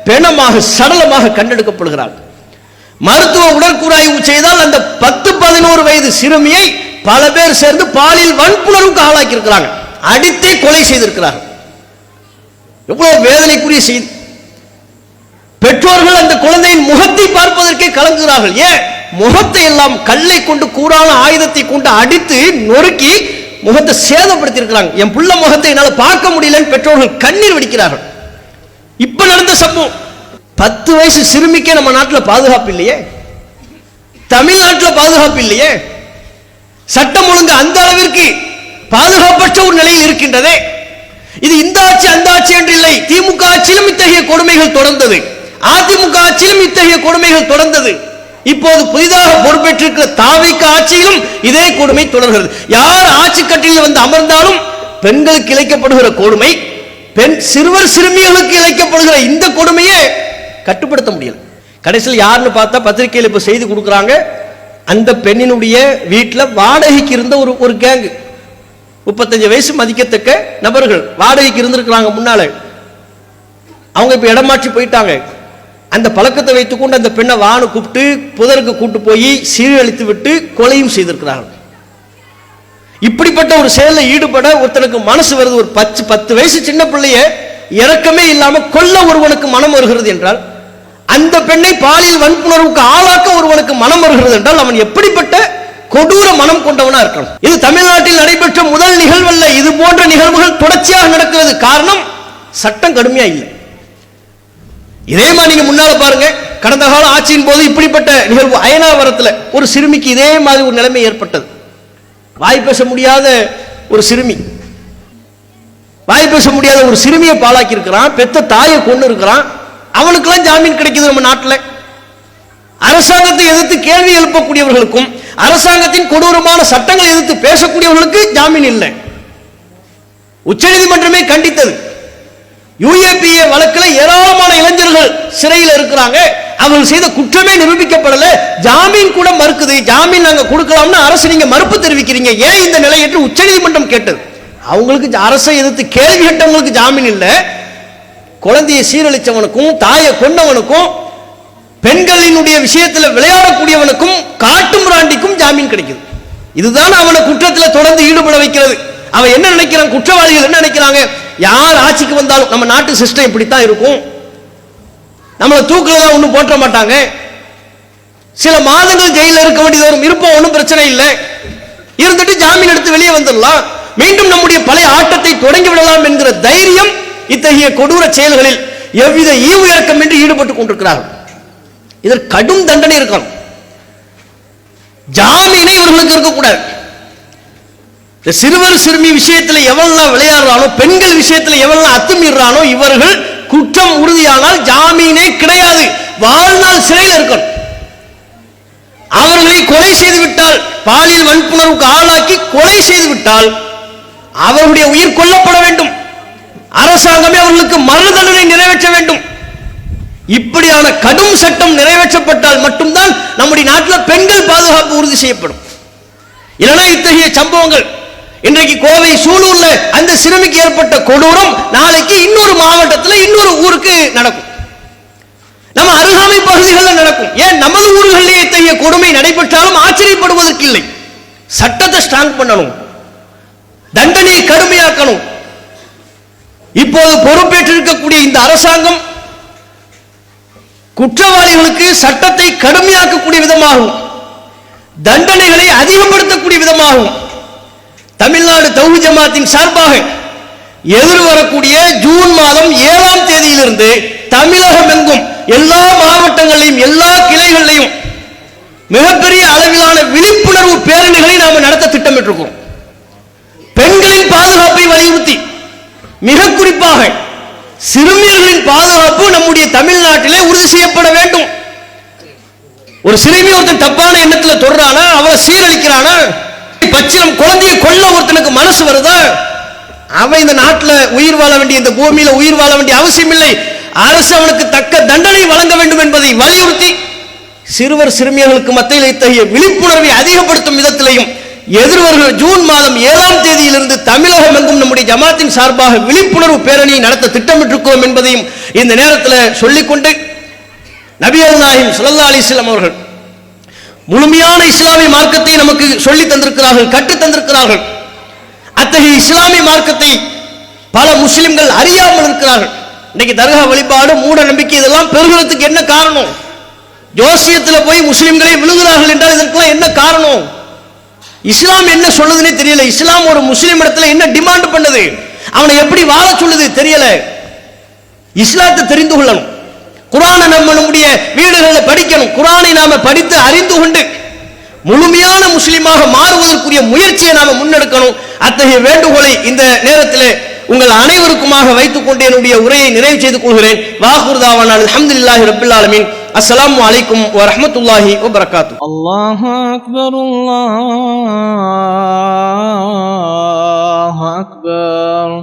பிணமாக சடலமாக கண்டெடுக்கப்படுகிறாள். மருத்துவ உடற்கூறாய்வு செய்தால் அந்த 10-11 வயது சிறுமியை பல பேர் சேர்ந்து பாலியல் வன்புணர்வுக்கு ஆளாக்கி இருக்கிறாங்க, அடித்தே கொலை செய்திருக்கிறார்கள். எவ்வளவு வேதனைக்குரிய செய்தி. பெற்றோர்கள் அந்த குழந்தையின் முகத்தை பார்ப்பதற்கே கலங்குகிறார்கள். ஏன்? முகத்தை எல்லாம் கல்லை கொண்டு, கூரான ஆயுதத்தை கொண்டு அடித்து நொறுக்கி முகத்தை சேதப்படுத்தி இருக்கிறாங்க. என் புள்ள முகத்தை என்னால் பார்க்க முடியலன்னு பெற்றோர்கள் கண்ணீர் வடிக்கிறார்கள். இப்ப நடந்த சம்பவம். 10 வயசு சிறுமிக்கே நம்ம நாட்டில் பாதுகாப்பு இல்லையே, தமிழ்நாட்டில் பாதுகாப்பு இல்லையே, சட்டம் ஒழுங்கு அந்த அளவிற்கு பாதுகாப்பற்ற ஒரு நிலையில் இருக்கின்றதே. இது இந்த ஆட்சி அந்த ஆட்சி என்று இல்லை. திமுக ஆட்சியிலும் இத்தகைய கொடுமைகள் தொடர்ந்தது, அதிமுக ஆட்சியிலும் இத்தகைய கொடுமைகள் தொடர்ந்தது. இப்போது புதிதாக பொறுப்பேற்றிருக்கிற தாவேகா ஆட்சியிலும் இதே கொடுமை தொடர்கிறது. யார் ஆட்சி கட்டிலில் வந்து அமர்ந்தாலும் பெண்களுக்கு இழைக்கப்படுகிற கொடுமை, பெண் சிறுவர் சிறுமிகளுக்கு இழைக்கப்படுகிற இந்த கொடுமையை கட்டுப்படுத்த முடியல. கடைசியில் யாருன்னு பார்த்தா பத்திரிகையில் இப்ப செய்தி கொடுக்குறாங்க, அந்த பெண்ணினுடைய வீட்டில் வாடகைக்கு இருந்த ஒரு கேங்கு, 35 வயசு மதிக்கத்தக்க நபர்கள் வாடகைக்கு இருந்திருக்கிறாங்க முன்னால. அவங்க இப்ப இடமாற்றி போயிட்டாங்க. அந்த பழக்கத்தை வைத்துக்கொண்டு அந்த பெண்ணை வானு கூப்பிட்டு புதருக்கு கூட்டு போய் சீரழித்து விட்டு கொலையும் செய்திருக்கிறார்கள். இப்படிப்பட்ட ஒரு செயலில் ஈடுபட ஒருத்தனுக்கு மனசு வருது. ஒரு 10 வயசு சின்ன பிள்ளைய இரக்கமே இல்லாம கொல்ல ஒருவனுக்கு மனம் வருகிறது என்றால், அந்த பெண்ணை பாலியல் வன்புணர்வுக்கு ஆளாக்க ஒருவனுக்கு மனம் வருகிறது என்றால் அவன் எப்படிப்பட்ட கொடூர மனம் கொண்டவனா இருக்கணும். இது தமிழ்நாட்டில் நடைபெற்ற முதல் நிகழ்வல்ல. இது போன்ற நிகழ்வுகள் தொடர்ச்சியாக நடக்கிறது. காரணம், சட்டம் கடுமையா இல்லை. இதே மாதிரி நீங்க முன்னால பாருங்க, கடந்த கால ஆட்சியின் போது இப்படிப்பட்ட நிகழ்வு அயனாவரத்தில் ஒரு சிறுமிக்கு இதே மாதிரி ஒரு நிலைமை ஏற்பட்டது. வாய் பேச முடியாத ஒரு சிறுமி, வாய் பேச முடியாத ஒரு சிறுமியை பாழாக்கி இருக்கிறான், பெத்த தாயை கொண்டு இருக்கிறான். அவனுக்கெல்லாம் ஜாமீன் கிடைக்குது நம்ம நாட்டில். அரசாங்கத்தை எதிர்த்து கேள்வி எழுப்பக்கூடியவர்களுக்கும் அரசாங்கத்தின் கொடூரமான சட்டங்களை எதிர்த்து பேசக்கூடியவர்களுக்கு ஜாமீன் இல்லை. உச்சநீதிமன்றமே கண்டித்தது. UAPA வழக்கில் ஏராளமான இளைஞர்கள் சிறையில் இருக்கிறாங்க, அவர்கள் செய்த குற்றமே நிரூபிக்கப்படல, ஜாமீன் கூட மறுக்குது. ஜாமீன் நாங்க கொடுக்கலாம்னு அரசு நீங்க மறுப்பு தெரிவிக்கிறீங்க, ஏன் இந்த நிலை என்று உச்சநீதிமன்றம் கேட்டது. அவங்களுக்கு அரசை எதிர்த்து கேள்வி கேட்டவங்களுக்கு ஜாமீன் இல்லை, குழந்தையை சீரழிச்சவனுக்கும் தாயை கொண்டவனுக்கும் பெண்களினுடைய விஷயத்தில் விளையாடக்கூடியவனுக்கும் காட்டு மிராண்டிக்கும் ஜாமீன் கிடைக்குது. இதுதான் அவனை குற்றத்தில் தொடர்ந்து ஈடுபட வைக்கிறது. அவன் என்ன நினைக்கிறான், குற்றவாளிகள் என்ன நினைக்கிறாங்க, யார் ஆட்சிக்கு வந்தாலும் நம்ம நாட்டு சிஸ்டம் இப்படித்தான் இருக்கும், நம்மளை தூக்கில தான் ஒன்றும் போட்ட மாட்டாங்க, சில மாதங்கள் ஜெயிலில் இருக்க வேண்டியது வரும், இருப்போம், ஒன்றும் பிரச்சனை இல்லை, இருந்துட்டு ஜாமீன் எடுத்து வெளியே வந்துடலாம், மீண்டும் நம்முடைய பழைய ஆட்டத்தை தொடங்கி விடலாம் என்கிற தைரியம் இத்தகைய கொடூர செயல்களில் எவ்வித ஈவு இறக்கம் என்று ஈடுபட்டுக் கொண்டிருக்கிறார்கள். இதற்கு கடும் தண்டனை இருக்கணும். ஜாமீனை இவர்களுக்கு இருக்கக்கூடாது. சிறுவர் சிறுமி விஷயத்தில் எவெல்லாம் விளையாடுறானோ, பெண்கள் விஷயத்தில் எவெல்லாம் அத்துமீறானோ, இவர்கள் குற்றம் உறுதியானால் ஜாமீனே கிடையாது, வாழ்நாள் சிறையில் இருக்கணும். அவர்களை கொலை செய்து விட்டால், பாலியல் வன்புணர்வுக்கு ஆளாக்கி கொலை செய்து விட்டால் அவர்களுடைய உயிர் கொல்லப்பட வேண்டும். அரசாங்கமே அவர்களுக்கு மரண தண்டனை நிறைவேற்ற வேண்டும். இப்படியான கடும் சட்டம் நிறைவேற்றப்பட்டால் மட்டும்தான் நம்முடைய நாட்டில் பெண்கள் பாதுகாப்பு உறுதி செய்யப்படும். இல்லைனா இத்தகைய சம்பவங்கள், இன்றைக்கு கோவை சூலூர்ல அந்த சிறுமிக்கு ஏற்பட்ட கொடூரம் நாளைக்கு இன்னொரு மாவட்டத்தில் இன்னொரு ஊருக்கு நடக்கும், நம்ம அருகாமை பகுதிகளில் நடக்கும். ஏன் நமது ஊர்களிலே இத்தகைய கொடுமை நடைபெற்றாலும் ஆச்சரியப்படுவதற்கு இல்லை. சட்டத்தை ஸ்ட்ராங் பண்ணணும், தண்டனையை கடுமையாக்கணும். இப்போது பொறுப்பேற்றிருக்கக்கூடிய இந்த அரசாங்கம் குற்றவாளிகளுக்கு சட்டத்தை கடுமையாக்கக்கூடிய விதமாகவும் தண்டனைகளை அதிகப்படுத்தக்கூடிய விதமாகவும் தமிழ்நாடு தௌஹீத் ஜமாத்தின் சார்பாக எதிர்வரக்கூடிய ஜூன் மாதம் 7ஆம் தேதியிலிருந்து தமிழகம் எங்கும் எல்லா மாவட்டங்களிலும் எல்லா கிளைகளிலும் மிகப்பெரிய அளவிலான விழிப்புணர்வு பேரணிகளை நாம் நடத்த திட்டமிட்டிருக்கிறோம். பெண்களின் பாதுகாப்பை வலியுறுத்தி, மிக குறிப்பாக சிறுமியர்களின் பாதுகாப்பு நம்முடைய தமிழ்நாட்டிலே உறுதி செய்யப்பட வேண்டும். ஒரு சிறுமி ஒருத்தன் தப்பான எண்ணத்தில் தொடரானா, அவளை சீரழிக்கிறானா, பச்சிலம் குழந்தையை கொல்ல ஒருத்தனுக்கு மனசு வருதா, அவன் இந்த நாட்டில் உயிர் வாழ வேண்டிய, இந்த பூமியில உயிர் வாழ வேண்டிய அவசியம் இல்லை. அரசு அவனுக்கு தக்க தண்டனை வழங்க வேண்டும் என்பதை வலியுறுத்தி சிறுவர் சிறுமியர்களுக்கு மத்தியில் இத்தகைய விழிப்புணர்வை அதிகப்படுத்தும் விதத்திலையும் எதிர்வருகிற ஜூன் மாதம் 7ஆம் தேதியிலிருந்து தமிழகம் எங்கும் நம்முடைய ஜமாத்தின் சார்பாக விழிப்புணர்வு பேரணியை நடத்த திட்டமிட்டிருக்கிறோம் என்பதையும் இந்த நேரத்தில் சொல்லிக்கொண்டு, நபிகள் நாயகம் ஸல்லல்லாஹு அலைஹி வஸல்லம் அவர்கள் முழுமையான இஸ்லாமிய மார்க்கத்தை நமக்கு சொல்லி தந்திருக்கிறார்கள், கற்றுத் தந்திருக்கிறார்கள். அத்தகைய இஸ்லாமிய மார்க்கத்தை பல முஸ்லிம்கள் அறியாமல் இருக்கிறார்கள். இன்னைக்கு தர்கா வழிபாடு, மூட நம்பிக்கை இதெல்லாம் பெருகிறதுக்கு என்ன காரணம்? ஜோசியத்தில் போய் முஸ்லிம்களை விழுகிறார்கள் என்றால் இதற்கெல்லாம் என்ன காரணம்? இஸ்லாம் என்ன சொல்லுதுன்னே தெரியல. இஸ்லாம் ஒரு முஸ்லிம் இடத்துல என்ன டிமாண்ட் பண்ணுது, அவனை எப்படி வாழ சொல்லுது தெரியல. இஸ்லாத்தை தெரிந்து கொள்ளணும். குர்ஆனை நம்மளுடைய வீடுகளில் படிக்கணும். குர்ஆனை நாம படித்து அறிந்து கொண்டு முழுமையான முஸ்லிமாக மாறுவதற்குரிய முயற்சியை நாம முன்னெடுக்கணும். அத்தகைய வேண்டுகோளை இந்த நேரத்தில் உங்கள் அனைவருக்குமாக வைத்துக் கொண்டு என்னுடைய உரையை நிறைவு செய்து கொள்கிறேன். வாஹிர் தாவானா அல்ஹம்துலில்லாஹி ரப்பில் ஆலமீன். அஸ்ஸலாமு அலைக்கும் வ ரஹ்மத்துல்லாஹி வ பரக்காத்துஹு. அல்லாஹு அக்பர், அல்லாஹு அக்பர்.